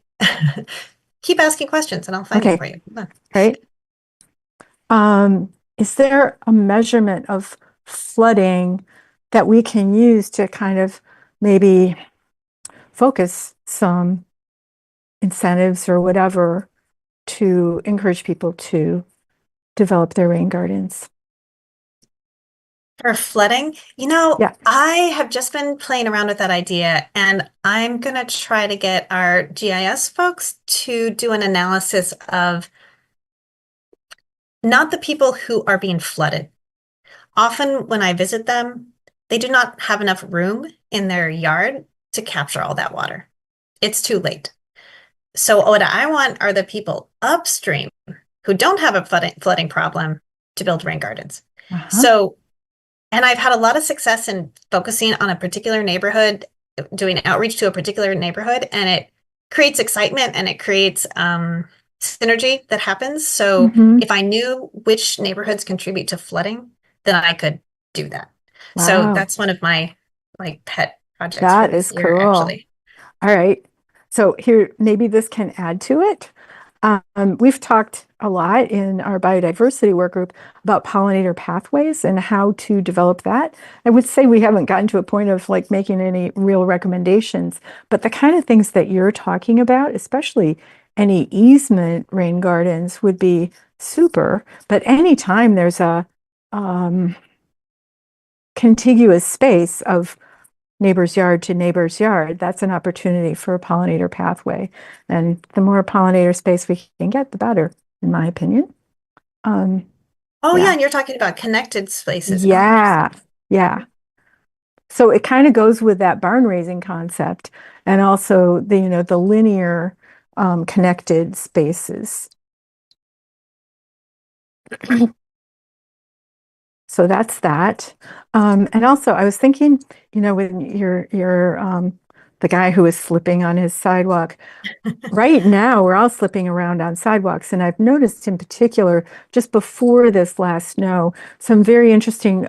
keep asking questions and I'll find it for you. Right. Is there a measurement of flooding that we can use to kind of maybe focus some incentives or whatever to encourage people to develop their rain gardens? For flooding, Yeah. I have just been playing around with that idea, and I'm going to try to get our GIS folks to do an analysis of not the people who are being flooded. Often when I visit them, they do not have enough room in their yard to capture all that water. It's too late. So what I want are the people upstream who don't have a flooding problem to build rain gardens. And I've had a lot of success in focusing on a particular neighborhood, doing outreach to a particular neighborhood, and it creates excitement and it creates synergy that happens. So if I knew which neighborhoods contribute to flooding, then I could do that. Wow. So that's one of my pet projects. That for this is year, cool. actually. All right. So here, maybe this can add to it. We've talked a lot in our biodiversity work group about pollinator pathways and how to develop that. I would say we haven't gotten to a point of like making any real recommendations, but the kind of things that you're talking about, especially any easement rain gardens, would be super. But anytime there's a contiguous space of neighbor's yard to neighbor's yard, that's an opportunity for a pollinator pathway. And the more pollinator space we can get, the better, in my opinion. Oh, Yeah. yeah, and you're talking about connected spaces. Yeah, yeah. So it kind of goes with that barn raising concept, and also the the linear connected spaces. So that's that. And also I was thinking, when you're the guy who was slipping on his sidewalk, right now we're all slipping around on sidewalks. And I've noticed in particular, just before this last snow, some very interesting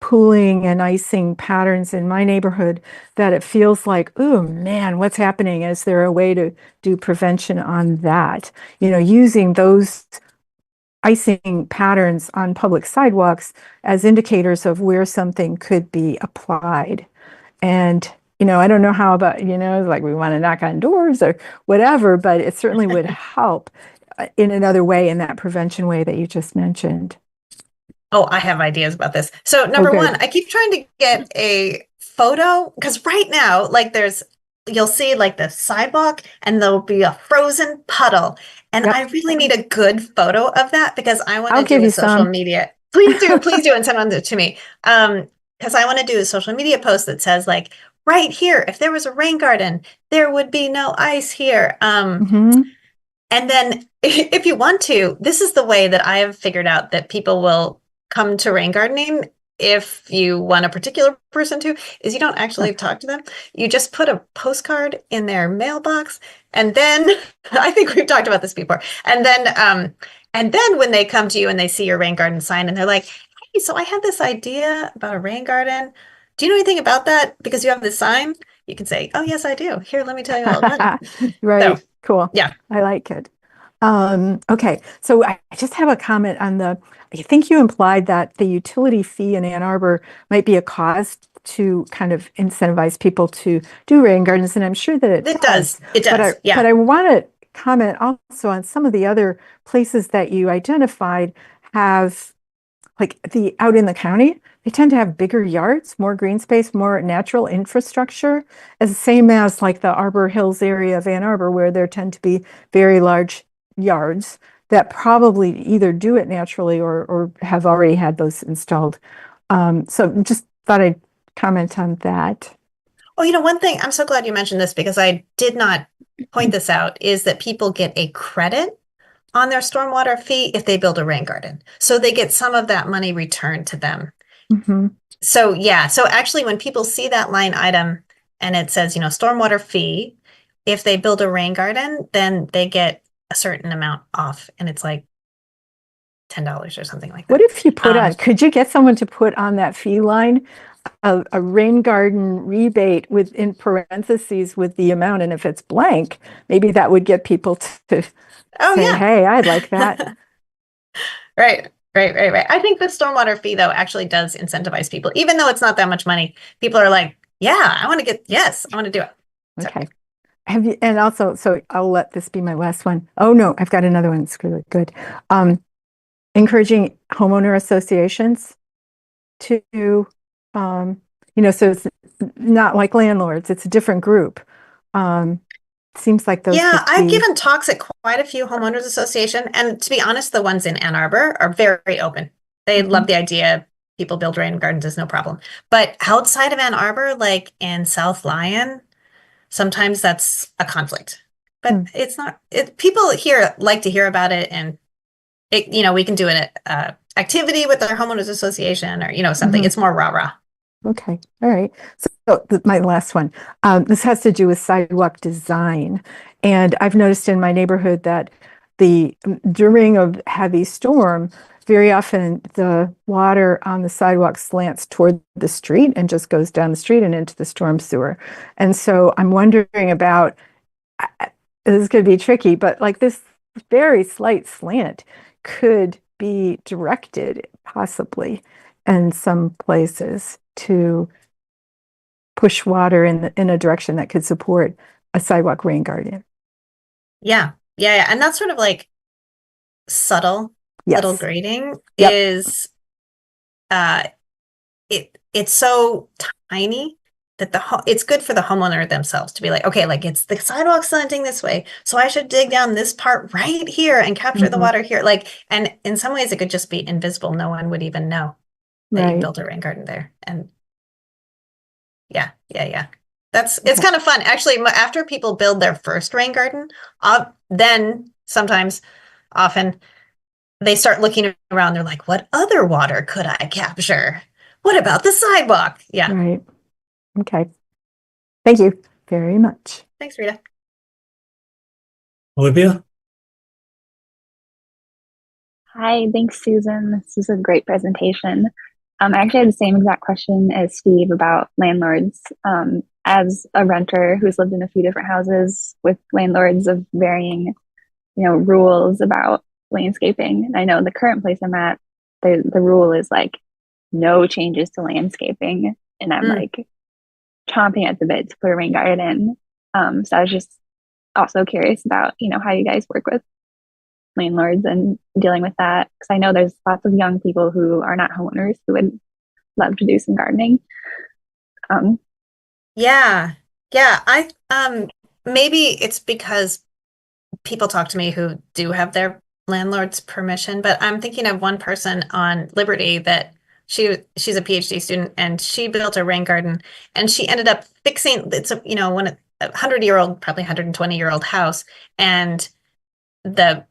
pooling and icing patterns in my neighborhood that it feels like, oh man, what's happening? Is there a way to do prevention on that? Using those icing patterns on public sidewalks as indicators of where something could be applied. And, I don't know how about, like we want to knock on doors or whatever, but it certainly would help in another way, in that prevention way that you just mentioned. Oh, I have ideas about this. So number good. one, I keep trying to get a photo because right now, like you'll see like the sidewalk and there'll be a frozen puddle. And Yep. I really need a good photo of that because I want I'll to give do you a social some. media. Please do and send it to me. Because I want to do a social media post that says like, right here, if there was a rain garden, there would be no ice here. Mhm. And then if you want to, this is the way that I have figured out that people will come to rain gardening. If you want a particular person to, is you don't actually talk to them. You just put a postcard in their mailbox. And then I think we've talked about this before. And then when they come to you and they see your rain garden sign and they're like, hey, so I had this idea about a rain garden. Do you know anything about that? Because you have this sign, you can say, oh, yes, I do. Here, let me tell you all about it. Right. So, cool. yeah. I like it. Okay. So I just have a comment on I think you implied that the utility fee in Ann Arbor might be a cause to kind of incentivize people to do rain gardens. And I'm sure that it does. It does. Yeah. But I want to comment also on some of the other places that you identified have, like out in the county, they tend to have bigger yards, more green space, more natural infrastructure, as the same as like the Arbor Hills area of Ann Arbor, where there tend to be very large yards that probably either do it naturally or have already had those installed. So just thought I'd comment on that. Oh, one thing, I'm so glad you mentioned this because I did not point this out, is that people get a credit on their stormwater fee if they build a rain garden. So they get some of that money returned to them. Mm-hmm. So yeah, so actually when people see that line item and it says, stormwater fee, if they build a rain garden, then they get a certain amount off and it's like $10 or something like that. What if you could you get someone to put on that fee line a rain garden rebate in parentheses with the amount, and if it's blank, maybe that would get people to say, yeah. Hey, I'd like that. Right. I think the stormwater fee though actually does incentivize people, even though it's not that much money. People are like, yeah, I want to do it. Okay. And also, so I'll let this be my last one. Oh no, I've got another one that's really good. Encouraging homeowner associations to, so it's not like landlords, it's a different group. Seems like those. Yeah, I've given talks at quite a few homeowners association, and to be honest, the ones in Ann Arbor are very open. They love the idea. People build rain gardens is no problem. But outside of Ann Arbor, like in South Lyon, sometimes that's a conflict. But it's not. People here like to hear about it, and we can do an activity with our homeowners association, or something. It's more rah-rah. Okay. All right. So my last one, this has to do with sidewalk design. And I've noticed in my neighborhood that during a heavy storm, very often the water on the sidewalk slants toward the street and just goes down the street and into the storm sewer. And so I'm wondering about this could be tricky, but like this very slight slant could be directed possibly in some places to push water in a direction that could support a sidewalk rain garden. Yeah. Yeah. And that's sort of like subtle little Yes. grading Yep. is it's so tiny that it's good for the homeowner themselves to be like, okay, like it's the sidewalk slanting this way, so I should dig down this part right here and capture the Mhm. water here. Like, and in some ways it could just be invisible. No one would even know that you Right. built a rain garden there. And yeah. It's kind of fun. Actually, after people build their first rain garden, then sometimes, often, they start looking around. They're like, what other water could I capture? What about the sidewalk? Yeah. Right. Okay. Thank you very much. Thanks, Rita. Olivia? Hi, thanks, Susan. This was a great presentation. I actually had the same exact question as Steve about landlords. As a renter who's lived in a few different houses with landlords of varying, rules about landscaping, and I know the current place I'm at, the rule is like no changes to landscaping, and I'm like chomping at the bit to put a rain garden in. So I was just also curious about, how you guys work with landlords and dealing with that, because I know there's lots of young people who are not homeowners who would love to do some gardening. Yeah. Maybe it's because people talk to me who do have their landlord's permission, but I'm thinking of one person on Liberty that she's a PhD student, and she built a rain garden, and she ended up fixing it's a 100-year-old, probably 120-year-old house, and the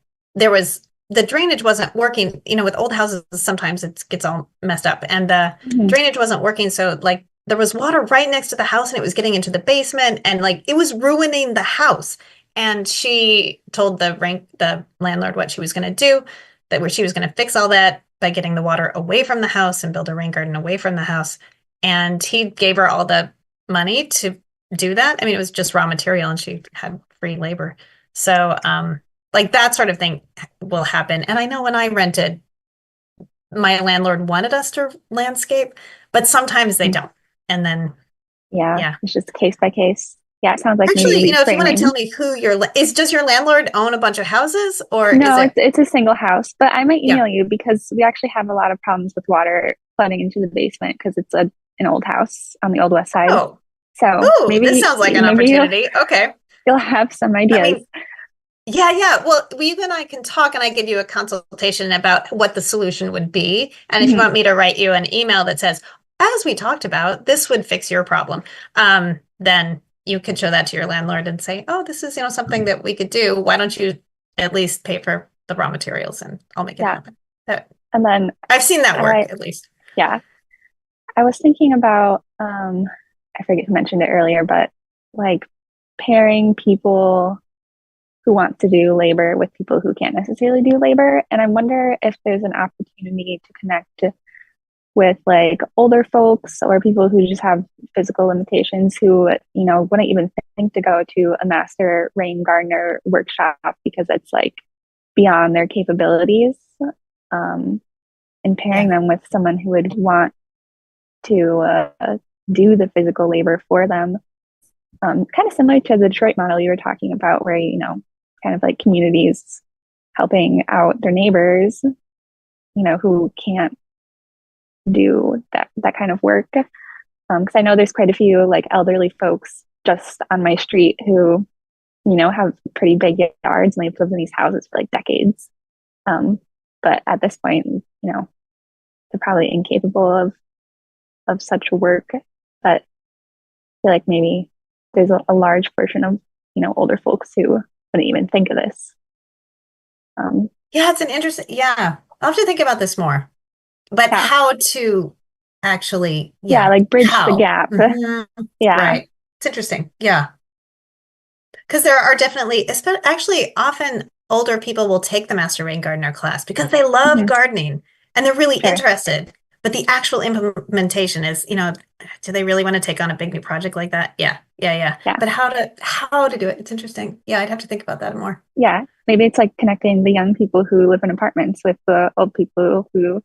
drainage wasn't working. With old houses, sometimes it gets all messed up, and the drainage wasn't working. So like there was water right next to the house, and it was getting into the basement, and like it was ruining the house. And she told the landlord what she was going to do, that she was going to fix all that by getting the water away from the house and build a rain garden away from the house. And he gave her all the money to do that. I mean, it was just raw material, and she had free labor. So, like that sort of thing will happen. And I know when I rented, my landlord wanted us to landscape, but sometimes they don't. And then, yeah, it's just case by case. Yeah, it sounds like actually, maybe if you want to reframing. tell me who does your landlord own a bunch of houses, or No, is it? it's a single house, but I might email you because we actually have a lot of problems with water flooding into the basement because it's an old house on the Old West Side. Oh, so maybe this sounds like an opportunity. Okay, you'll have some ideas. Yeah. Well, you and I can talk, and I give you a consultation about what the solution would be. And if you want me to write you an email that says, as we talked about, this would fix your problem, then you could show that to your landlord and say, oh, this is, something that we could do. Why don't you at least pay for the raw materials, and I'll make it happen. And then I've seen that work, at least. Yeah. I was thinking about, I forget who mentioned it earlier, but like pairing people who want to do labor with people who can't necessarily do labor. And I wonder if there's an opportunity to connect with like older folks or people who just have physical limitations who, wouldn't even think to go to a master rain gardener workshop because it's like beyond their capabilities. And pairing them with someone who would want to do the physical labor for them. Kind of similar to the Detroit model you were talking about, where, kind of like communities helping out their neighbors, who can't do that kind of work. Because I know there's quite a few like elderly folks just on my street who, have pretty big yards, and they've lived in these houses for like decades. But at this point, they're probably incapable of such work. But I feel like maybe there's a large portion of, older folks who wouldn't even think of this. Yeah, it's an interesting, I'll have to think about this more. But how to actually, like bridge the gap. Yeah. Right. It's interesting. Yeah. Because there are definitely, actually, often older people will take the Master Rain Gardener class because they love gardening and they're really interested. But the actual implementation is, do they really want to take on a big new project like that? Yeah. Yeah. But how to do it? It's interesting. Yeah, I'd have to think about that more. Yeah. Maybe it's like connecting the young people who live in apartments with the old people who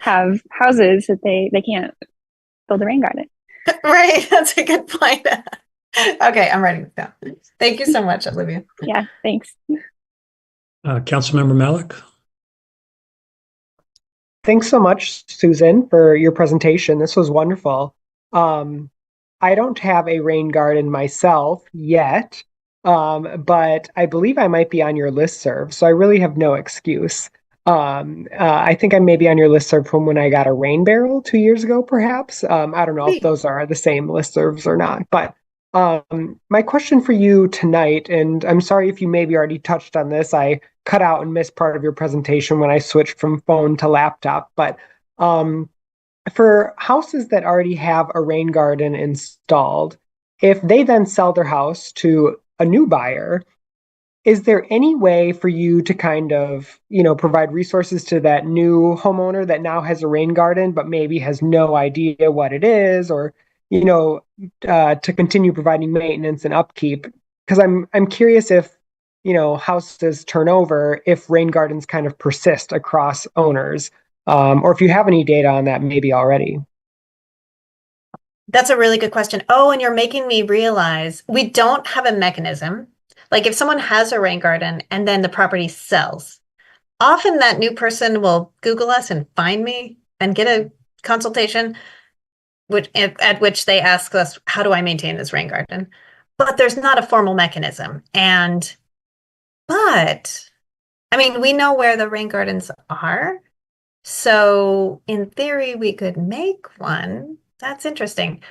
have houses that they can't build a rain garden. Right. That's a good point. Okay, I'm writing it down. Thank you so much, Olivia. Yeah, thanks. Councilmember Malik? Thanks so much, Susan, for your presentation. This was wonderful. I don't have a rain garden myself yet, but I believe I might be on your listserv, so I really have no excuse. I think I may be on your listserv from when I got a rain barrel 2 years ago, perhaps. I don't know if those are the same listservs or not, but my question for you tonight, and I'm sorry if you maybe already touched on this, I cut out and missed part of your presentation when I switched from phone to laptop, but for houses that already have a rain garden installed, if they then sell their house to a new buyer, is there any way for you to kind of, provide resources to that new homeowner that now has a rain garden, but maybe has no idea what it is, or, to continue providing maintenance and upkeep? Because I'm curious if, houses turn over, if rain gardens kind of persist across owners, or if you have any data on that maybe already. That's a really good question. Oh, and you're making me realize we don't have a mechanism. Like if someone has a rain garden and then the property sells, often that new person will Google us and find me and get a consultation, at which they ask us, how do I maintain this rain garden? But there's not a formal mechanism. But I mean, we know where the rain gardens are. So in theory, we could make one. That's interesting.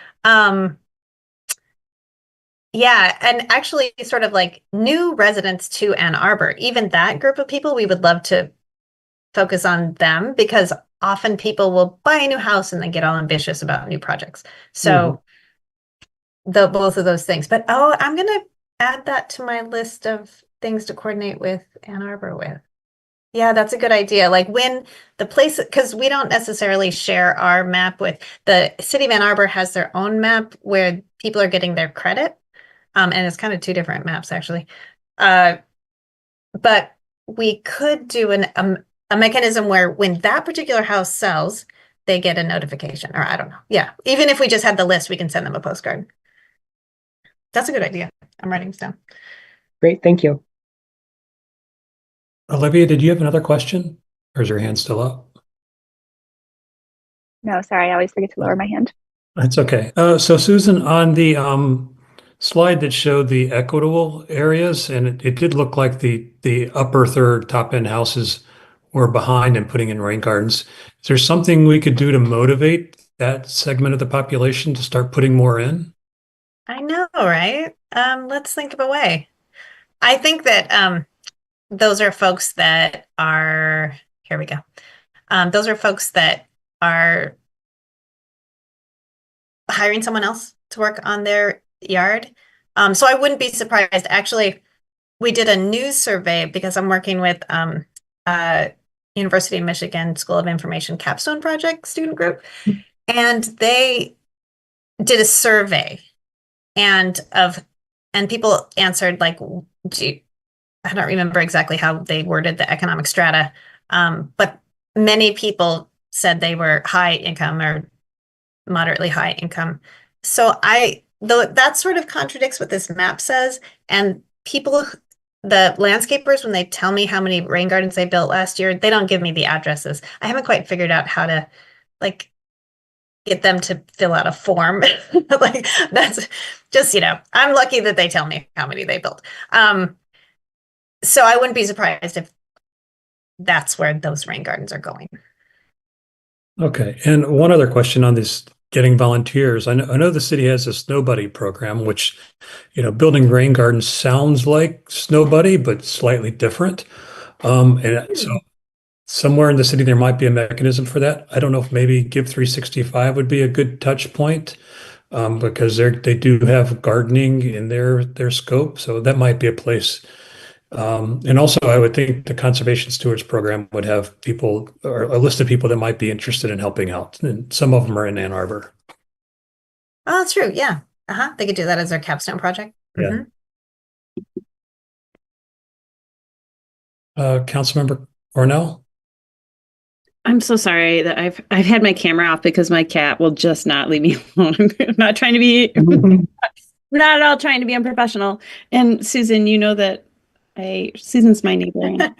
Yeah, and actually sort of like new residents to Ann Arbor, even that group of people, we would love to focus on them because often people will buy a new house and then get all ambitious about new projects. So both of those things. But I'm going to add that to my list of things to coordinate with Ann Arbor with. Yeah, that's a good idea. Like when the place, because we don't necessarily share our map with the city of Ann Arbor has their own map where people are getting their credit. And it's kind of two different maps actually. But we could do a mechanism where when that particular house sells, they get a notification, or I don't know. Yeah, even if we just had the list, we can send them a postcard. That's a good idea. I'm writing this down. Great, thank you. Olivia, did you have another question? Or is your hand still up? No, sorry, I always forget to lower my hand. That's okay. So Susan, on the slide that showed the equitable areas, and it did look like the upper third top end houses were behind in putting in rain gardens. Is there something we could do to motivate that segment of the population to start putting more in? I know, right? Let's think of a way. I think that those are folks that are, here we go. Those are folks that are hiring someone else to work on their yard. So I wouldn't be surprised. Actually, we did a news survey because I'm working with University of Michigan School of Information Capstone Project student group. And they did a survey and people answered like, I don't remember exactly how they worded the economic strata, but many people said they were high income or moderately high income. So that sort of contradicts what this map says. And the landscapers, when they tell me how many rain gardens they built last year, they don't give me the addresses. I haven't quite figured out how to like get them to fill out a form. Like that's just, I'm lucky that they tell me how many they built. So I wouldn't be surprised if that's where those rain gardens are going. Okay. And one other question on this getting volunteers. I know the city has a Snow Buddy program, which, building rain gardens sounds like Snow Buddy, but slightly different. And so somewhere in the city, there might be a mechanism for that. I don't know if maybe Give 365 would be a good touch point, because they do have gardening in their scope. So that might be a place And also, I would think the Conservation Stewards Program would have people or a list of people that might be interested in helping out. And some of them are in Ann Arbor. Oh, that's true. Yeah. They could do that as their capstone project. Yeah. Councilmember Cornell? I'm so sorry that I've had my camera off because my cat will just not leave me alone. I'm not trying to be we're not at all trying to be unprofessional. And Susan, you know that Susan's my neighbor.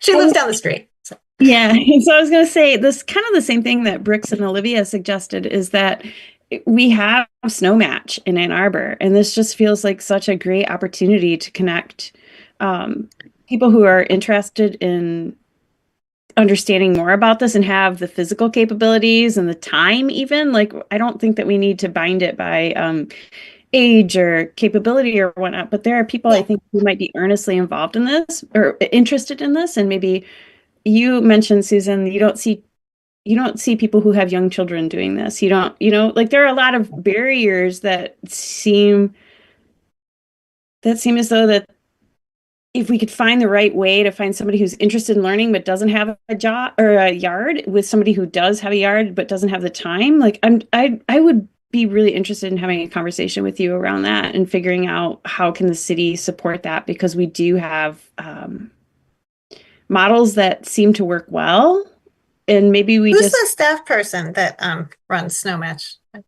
She lives down the street. So. Yeah. So I was gonna say this kind of the same thing that Brooks and Olivia suggested is that we have Snow Match in Ann Arbor, and this just feels like such a great opportunity to connect people who are interested in understanding more about this and have the physical capabilities and the time even. Like, I don't think that we need to bind it by age or capability or whatnot, but there are people I think who might be earnestly involved in this or interested in this. And maybe you mentioned, Susan, you don't see people who have young children doing this. You don't, like there are a lot of barriers that seem as though that if we could find the right way to find somebody who's interested in learning but doesn't have a job or a yard with somebody who does have a yard but doesn't have the time, like I would be really interested in having a conversation with you around that and figuring out how can the city support that, because we do have models that seem to work well, and maybe we Who's the staff person that runs Snow Match? I'd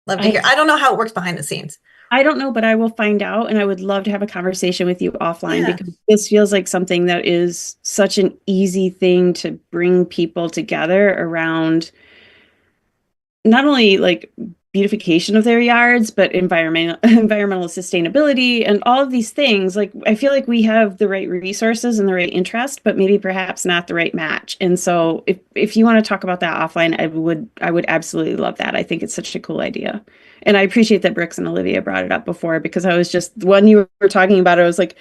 love to hear. I don't know how it works behind the scenes. I don't know, but I will find out, and I would love to have a conversation with you offline because this feels like something that is such an easy thing to bring people together around, not only like beautification of their yards, but environmental sustainability and all of these things. Like, I feel like we have the right resources and the right interest, but maybe perhaps not the right match. And so if you want to talk about that offline, I would absolutely love that. I think it's such a cool idea. And I appreciate that Brooks and Olivia brought it up before, because I was just, when you were talking about it, I was like,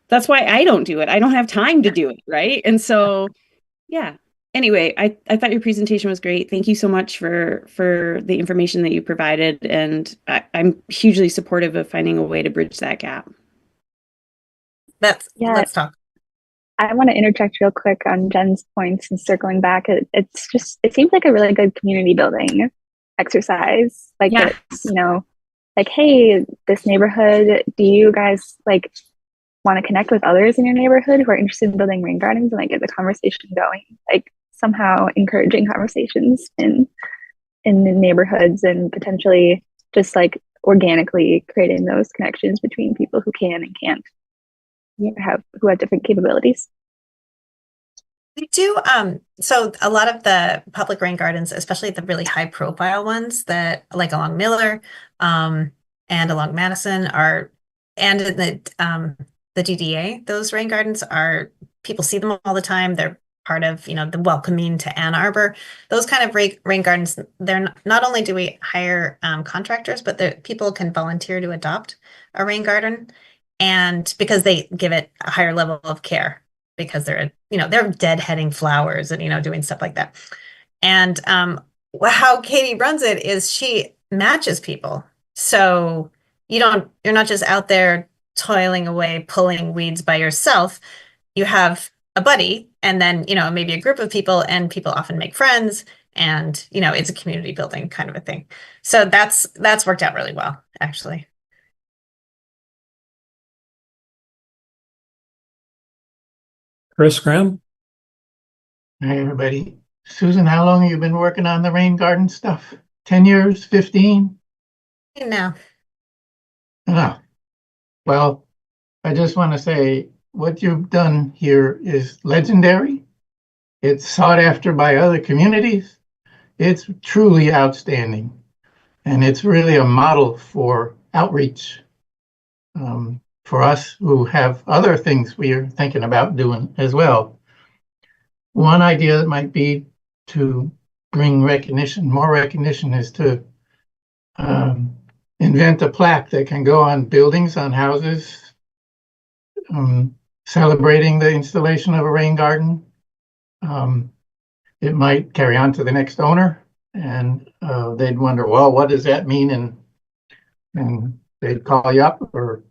that's why I don't do it. I don't have time to do it. Right. And so, yeah. Anyway, I thought your presentation was great. Thank you so much for the information that you provided. And I'm hugely supportive of finding a way to bridge that gap. Let's talk. I want to interject real quick on Jen's points and circling back. It seems like a really good community building exercise. Like, it's, like, hey, this neighborhood, do you guys like want to connect with others in your neighborhood who are interested in building rain gardens and like get the conversation going? Like, somehow encouraging conversations in the neighborhoods and potentially just like organically creating those connections between people who can and can't who have different capabilities. We do. So a lot of the public rain gardens, especially the really high profile ones that like along Miller and along Madison and in the GDA, those rain gardens people see them all the time. They're part of, the welcoming to Ann Arbor. Those kind of rain gardens, they're not only do we hire contractors, but people can volunteer to adopt a rain garden, and because they give it a higher level of care, because they're deadheading flowers and doing stuff like that. And how Katie runs it is she matches people, so you're not just out there toiling away pulling weeds by yourself. You have a buddy, and then maybe a group of people, and people often make friends, and it's a community building kind of a thing. So that's worked out really well, actually. Chris Graham. Hi, everybody. Susan, how long have you been working on the rain garden stuff? 10 years, 15? No. Oh, well, I just want to say what you've done here is legendary. It's sought after by other communities. It's truly outstanding. And it's really a model for outreach for us who have other things we are thinking about doing as well. One idea that might be to bring more recognition, is to invent a plaque that can go on buildings, on houses, celebrating the installation of a rain garden. It might carry on to the next owner, and they'd wonder, well, what does that mean? And they'd call you up or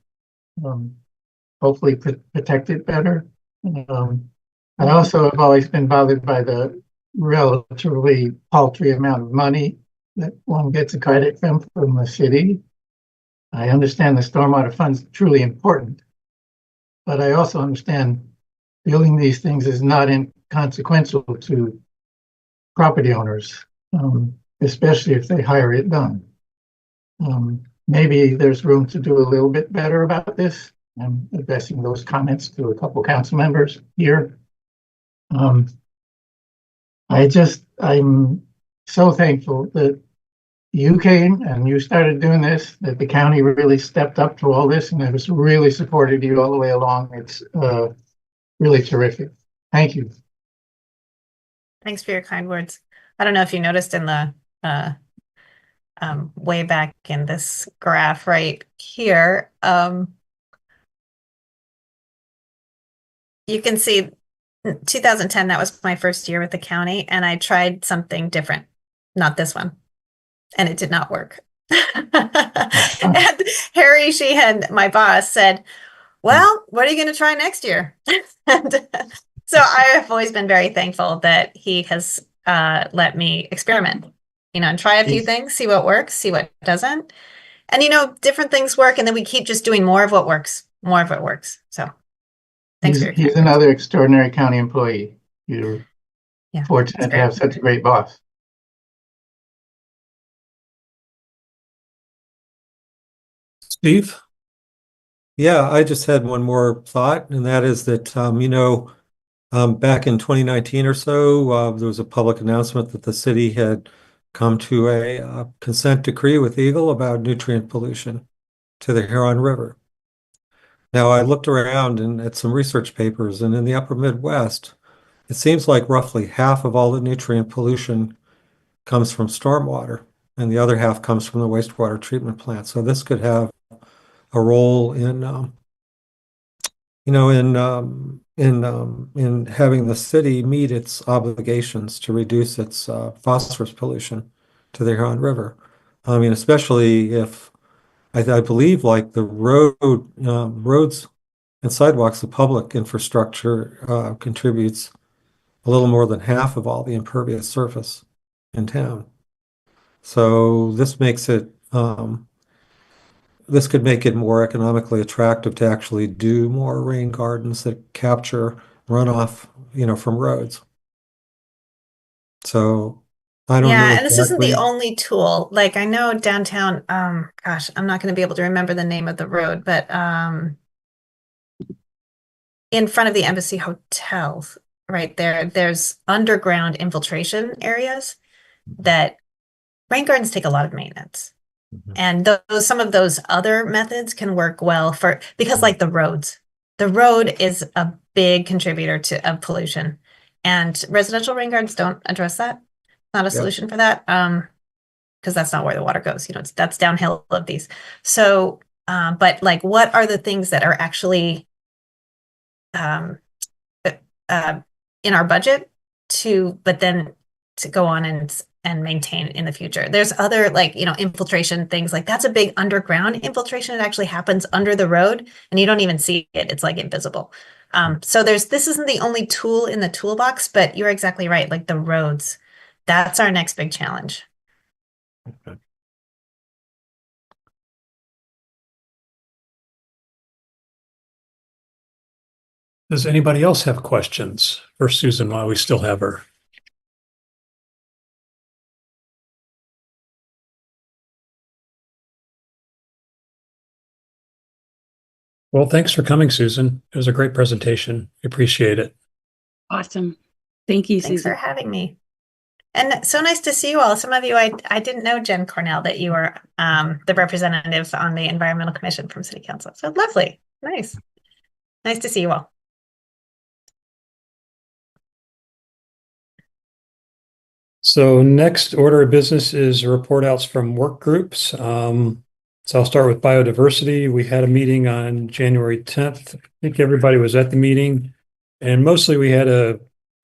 hopefully protect it better. I also have always been bothered by the relatively paltry amount of money that one gets a credit from the city. I understand the stormwater fund's truly important, but I also understand building these things is not inconsequential to property owners, especially if they hire it done. Maybe there's room to do a little bit better about this. I'm addressing those comments to a couple council members here. I'm so thankful that you came and you started doing this, that the county really stepped up to all this, and it was really supported you all the way along. It's really terrific. Thank you. Thanks for your kind words. I don't know if you noticed in the way back in this graph right here, you can see 2010, that was my first year with the county, and I tried something different, not this one, and it did not work. And Harry Sheehan, my boss, said, well, what are you going to try next year? And so I have always been very thankful that he has let me experiment, and try a few things, see what works, see what doesn't. And, different things work, and then we keep just doing more of what works. So thanks for your He's another extraordinary county employee. You're fortunate to have such a great boss. Steve? Yeah, I just had one more thought, and that is that, back in 2019 or so, there was a public announcement that the city had come to a consent decree with Eagle about nutrient pollution to the Huron River. Now, I looked around and at some research papers, and in the upper Midwest, it seems like roughly half of all the nutrient pollution comes from stormwater, and the other half comes from the wastewater treatment plant. So this could have a role in having the city meet its obligations to reduce its phosphorus pollution to the Huron River. I mean, especially if I believe like the roads and sidewalks, the public infrastructure contributes a little more than half of all the impervious surface in town. So this makes it this could make it more economically attractive to actually do more rain gardens that capture runoff, from roads. So I don't know and this isn't the exactly. only tool. Like I know downtown, gosh, I'm not going to be able to remember the name of the road, but in front of the Embassy Hotel, right there's underground infiltration areas that rain gardens take a lot of maintenance. And some of those other methods can work well because like the road is a big contributor of pollution, and residential rain gardens don't address that. Not a solution for that, because that's not where the water goes. That's downhill of these. So, but like, what are the things that are actually in our budget but then to go on and maintain in the future? There's other infiltration things, like that's a big underground infiltration. It actually happens under the road and you don't even see it. It's like invisible. So this isn't the only tool in the toolbox, but you're exactly right. Like the roads, that's our next big challenge. Okay. Does anybody else have questions for Susan while we still have her? Well, thanks for coming, Susan. It was a great presentation. Appreciate it. Awesome. Thank you, Thanks Susan. for having me. And so nice to see you all. Some of you, I didn't know, Jen Cornell, that you were the representative on the Environmental Commission from City Council. So lovely. Nice. Nice to see you all. So next order of business is report outs from work groups. So I'll start with biodiversity. We had a meeting on January 10th. I think everybody was at the meeting, and mostly we had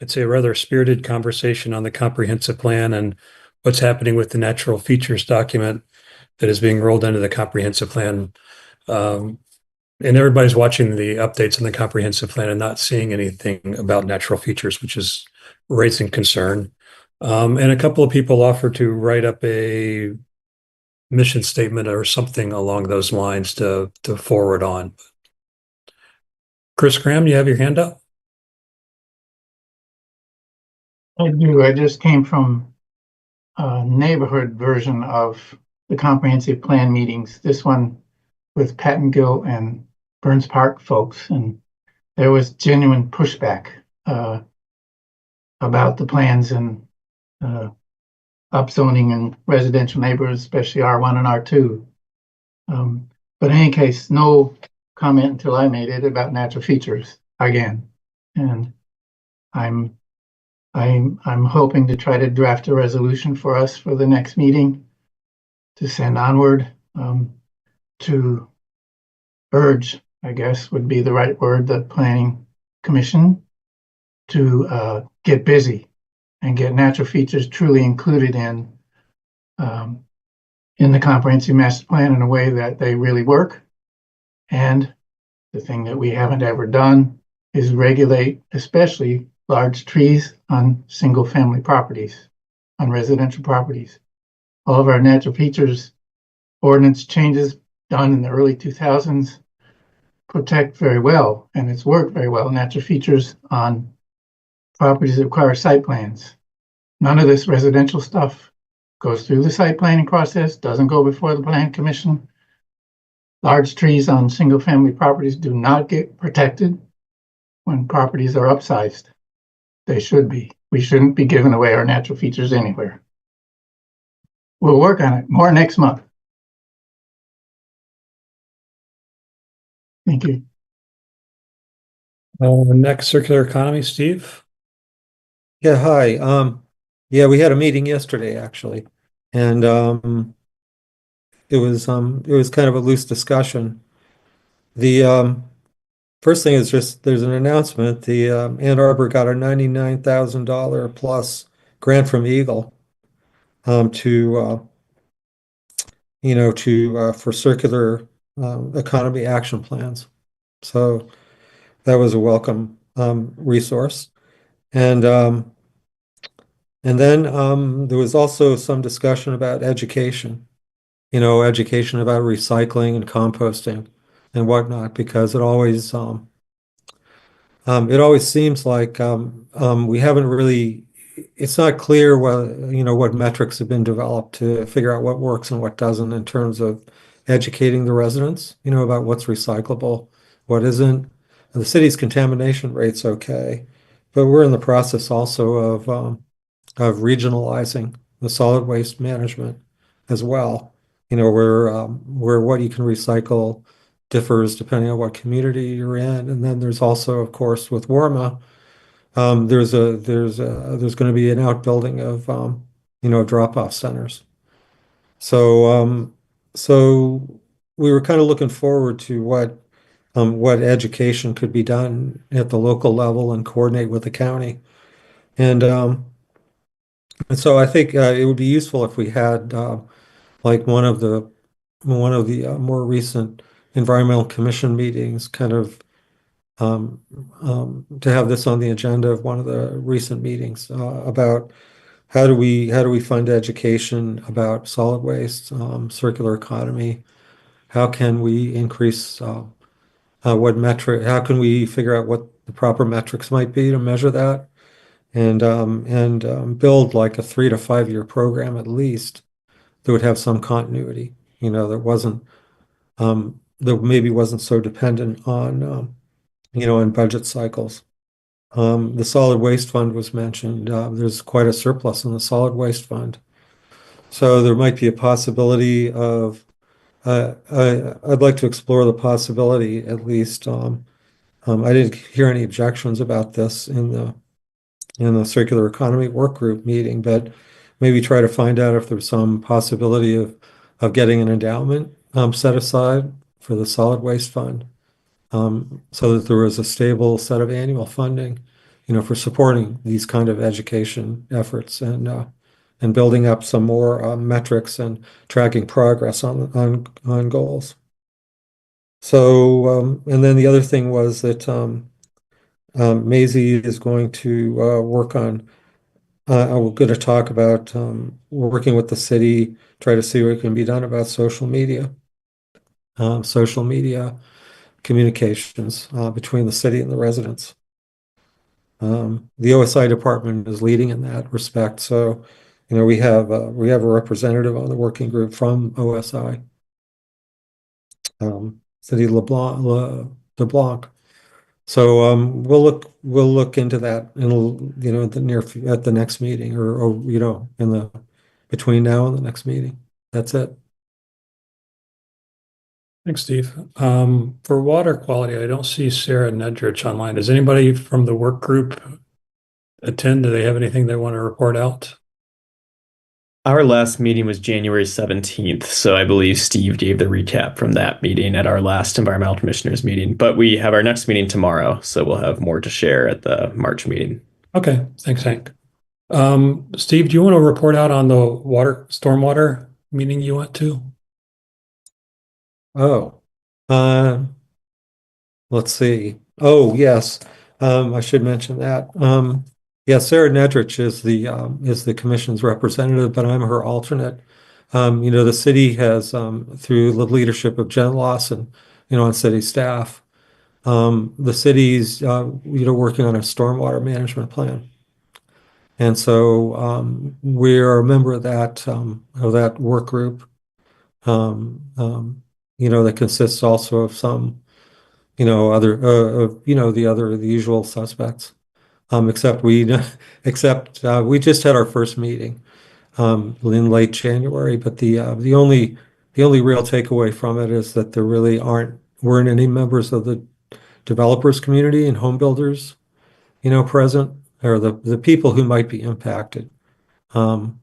I'd say a rather spirited conversation on the comprehensive plan and what's happening with the natural features document that is being rolled into the comprehensive plan. And everybody's watching the updates in the comprehensive plan and not seeing anything about natural features, which is raising concern. And a couple of people offered to write up a mission statement or something along those lines to forward on. Chris Graham, you have your hand up? I do. I just came from a neighborhood version of the comprehensive plan meetings. This one with Pattongill and Burns Park folks, and there was genuine pushback about the plans and upzoning in residential neighborhoods, especially R1 and R2. But in any case, no comment until I made it about natural features again. And I'm hoping to try to draft a resolution for us for the next meeting to send onward, to urge, I guess would be the right word, the Planning Commission to get busy and get natural features truly included in the comprehensive master plan in a way that they really work. And the thing that we haven't ever done is regulate, especially large trees on single family properties, on residential properties. All of our natural features ordinance changes done in the early 2000s protect very well, and it's worked very well, natural features on properties that require site plans. None of this residential stuff goes through the site planning process, doesn't go before the Plan Commission. Large trees on single family properties do not get protected when properties are upsized. They should be. We shouldn't be giving away our natural features anywhere. We'll work on it more next month. Thank you. Next, circular economy, Steve. Yeah, hi. Yeah, we had a meeting yesterday actually, and it was kind of a loose discussion. The first thing is just there's an announcement. The Ann Arbor got a $99,000 plus grant from Eagle to for circular economy action plans. So that was a welcome resource. And then there was also some discussion about education, education about recycling and composting and whatnot, because it always seems like we haven't really, it's not clear what metrics have been developed to figure out what works and what doesn't in terms of educating the residents, about what's recyclable, what isn't. The city's contamination rate's okay, but we're in the process also of regionalizing the solid waste management as well, where what you can recycle differs depending on what community you're in. And then there's also, of course, with WARMA, there's going to be an outbuilding of drop-off centers. So we were kind of looking forward to what education could be done at the local level and coordinate with the county. And so I think it would be useful if we had like one of the more recent environmental commission meetings, kind of to have this on the agenda of one of the recent meetings about how do we fund education about solid waste, circular economy? How can we increase how can we figure out what the proper metrics might be to measure that? And build like a 3 to 5 year program at least that would have some continuity, that maybe wasn't so dependent on in budget cycles. The solid waste fund was mentioned. There's quite a surplus in the solid waste fund, so there might be a possibility of. I'd like to explore the possibility, at least. I didn't hear any objections about this in the circular economy work group meeting, but maybe try to find out if there's some possibility of getting an endowment set aside for the solid waste fund, so that there was a stable set of annual funding, for supporting these kind of education efforts and building up some more metrics and tracking progress on goals. So, and then the other thing was that Maisie is going to work on, we're going to talk about working with the city, try to see what can be done about social media communications between the city and the residents. The OSI department is leading in that respect. So, we have a representative on the working group from OSI, City LeBlanc. So we'll look into that in at the next meeting or in the between now and the next meeting. That's it. Thanks, Steve. For water quality, I don't see Sarah Nedrich online. Does anybody from the work group attend? Do they have anything they want to report out? Our last meeting was January 17th, so I believe Steve gave the recap from that meeting at our last environmental commissioners meeting. But we have our next meeting tomorrow, so we'll have more to share at the March meeting. Okay, thanks, Hank. Steve, do you want to report out on the stormwater meeting you went to? Oh, let's see. Oh, yes. I should mention that. Yeah, Sarah Nedrich is the commission's representative, but I'm her alternate. The city has, through the leadership of Jen Lawson, on city staff, the city's, working on a stormwater management plan. And so we're a member of that work group, that consists also of some, other, the usual suspects. Except we just had our first meeting in late January, but the only real takeaway from it is that there really weren't any members of the developers community and home builders, present, or the people who might be impacted, in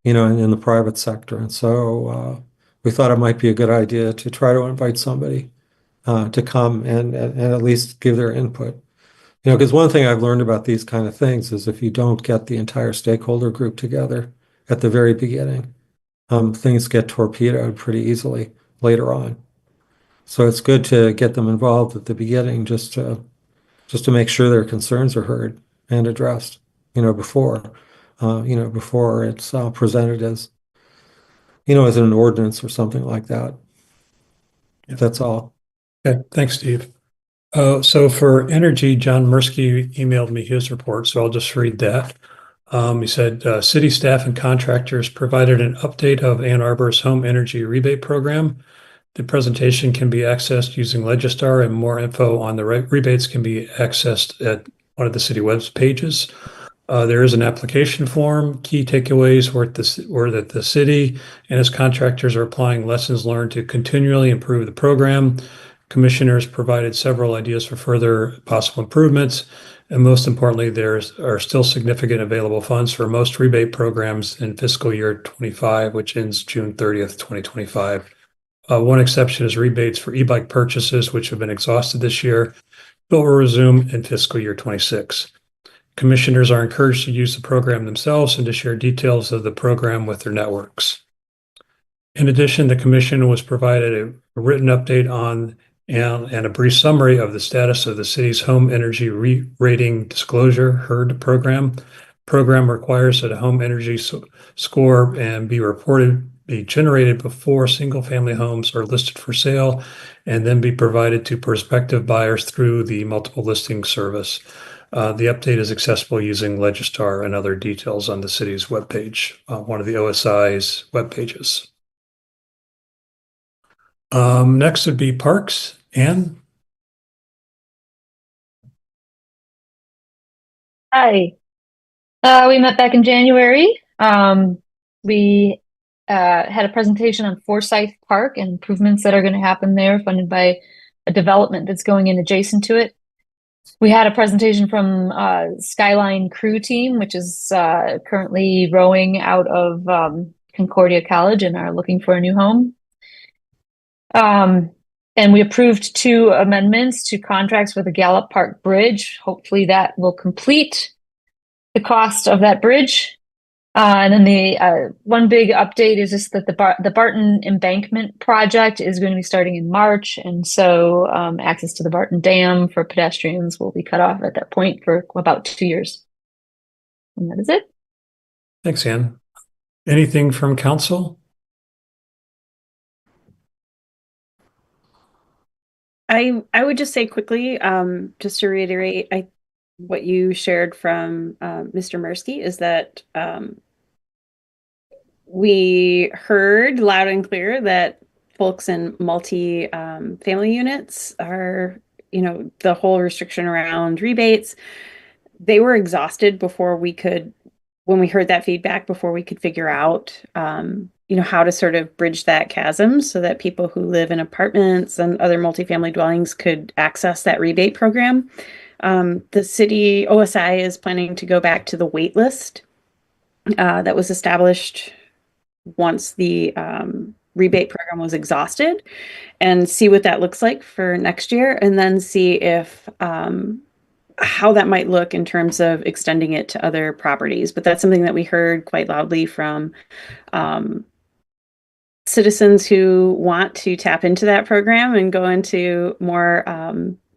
the private sector. And so we thought it might be a good idea to try to invite somebody to come and at least give their input. Because one thing I've learned about these kind of things is if you don't get the entire stakeholder group together at the very beginning, things get torpedoed pretty easily later on. So it's good to get them involved at the beginning just to make sure their concerns are heard and addressed, before it's presented as, as an ordinance or something like that. Yeah. That's all. Okay, thanks, Steve. So for energy, John Mursky emailed me his report, so I'll just read that. He said, city staff and contractors provided an update of Ann Arbor's home energy rebate program. The presentation can be accessed using Legistar, and more info on the rebates can be accessed at one of the city web pages. There is an application form. Key takeaways were that the city and its contractors are applying lessons learned to continually improve the program. Commissioners provided several ideas for further possible improvements. And most importantly, there are still significant available funds for most rebate programs in fiscal year 25, which ends June 30th, 2025. One exception is rebates for e-bike purchases, which have been exhausted this year, but will resume in fiscal year 26. Commissioners are encouraged to use the program themselves and to share details of the program with their networks. In addition, the commission was provided a written update on and a brief summary of the status of the city's home energy rating disclosure HERD program. Program requires that a home energy score and be generated before single-family homes are listed for sale, and then be provided to prospective buyers through the multiple listing service. The update is accessible using Legistar and other details on the city's webpage, one of the OSI's web pages. Next would be parks. Anne? Hi. We met back in January. We had a presentation on Forsyth Park and improvements that are going to happen there, funded by a development that's going in adjacent to it. We had a presentation from Skyline Crew Team, which is currently rowing out of Concordia College and are looking for a new home. And we approved 2 amendments to contracts for the Gallup Park Bridge. Hopefully that will complete the cost of that bridge. And then the one big update is just that the Barton Embankment project is going to be starting in March, and so access to the Barton Dam for pedestrians will be cut off at that point for about 2 years. And that is it. Thanks, Ann. Anything from council? I would just say quickly, just to reiterate, what you shared from Mr. Mirsky is that we heard loud and clear that folks in multi family units are, the whole restriction around rebates, they were exhausted before we could, when we heard that feedback, before we could figure out, how to sort of bridge that chasm so that people who live in apartments and other multifamily dwellings could access that rebate program. The city OSI is planning to go back to the wait list that was established once the rebate program was exhausted, and see what that looks like for next year, and then see if how that might look in terms of extending it to other properties. But that's something that we heard quite loudly from citizens who want to tap into that program and go into more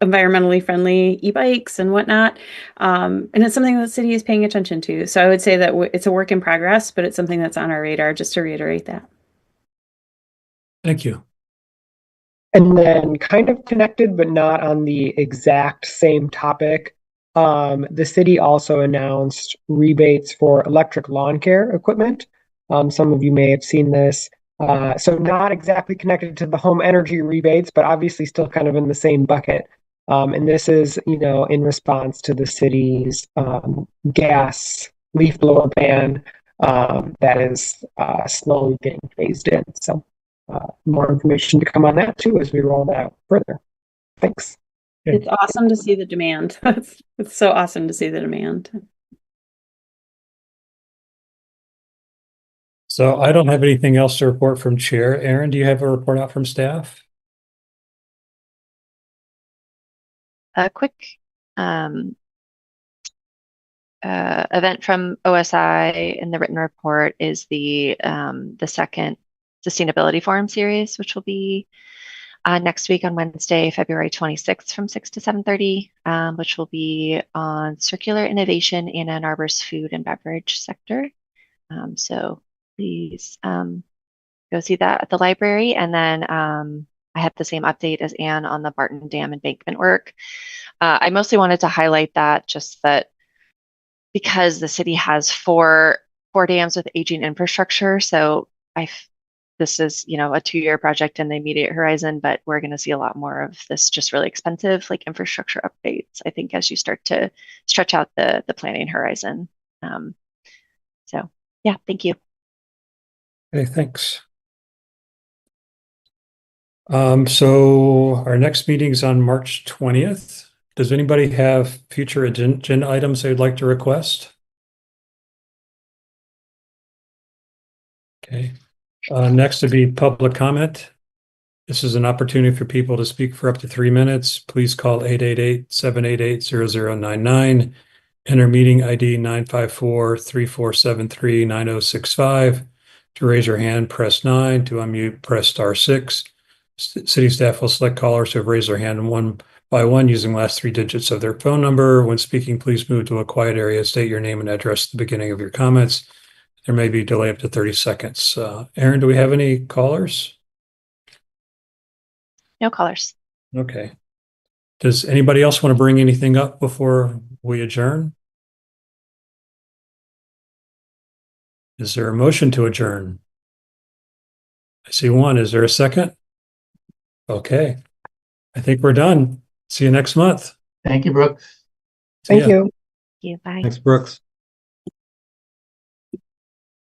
environmentally friendly e-bikes and whatnot. And it's something that the city is paying attention to. So I would say that it's a work in progress, but it's something that's on our radar, just to reiterate that. Thank you. And then kind of connected, but not on the exact same topic, the city also announced rebates for electric lawn care equipment. Some of you may have seen this. So not exactly connected to the home energy rebates, but obviously still kind of in the same bucket. And this is, in response to the city's gas leaf blower ban that is slowly getting phased in. So more information to come on that too as we roll that out further. Thanks. It's awesome to see the demand. It's so awesome to see the demand. So I don't have anything else to report from chair. Aaron, do you have a report out from staff? A quick event from OSI in the written report is the second Sustainability Forum series, which will be next week on Wednesday, February 26th from 6 to 7:30, which will be on circular innovation in Ann Arbor's food and beverage sector. So please go see that at the library. And then I have the same update as Anne on the Barton Dam embankment work. I mostly wanted to highlight that just that because the city has four dams with aging infrastructure. So this is, a 2-year project in the immediate horizon, but we're going to see a lot more of this just really expensive like infrastructure updates, I think, as you start to stretch out the planning horizon. So yeah, thank you. Okay, thanks. So our next meeting is on March 20th. Does anybody have future agenda items they'd like to request? Okay. Next would be public comment. This is an opportunity for people to speak for up to 3 minutes. Please call 888-788-0099. Enter meeting ID 954-3473-9065. To raise your hand, press 9. To unmute, press *6. City staff will select callers who have raised their hand one by one using the last 3 digits of their phone number. When speaking, please move to a quiet area. State your name and address at the beginning of your comments. There may be a delay up to 30 seconds. Aaron, do we have any callers? No callers. Okay. Does anybody else want to bring anything up before we adjourn? Is there a motion to adjourn? I see one. Is there a second? Okay. I think we're done. See you next month. Thank you, Brooks. See ya. Thank you. Thank you. Bye. Thanks, Brooks.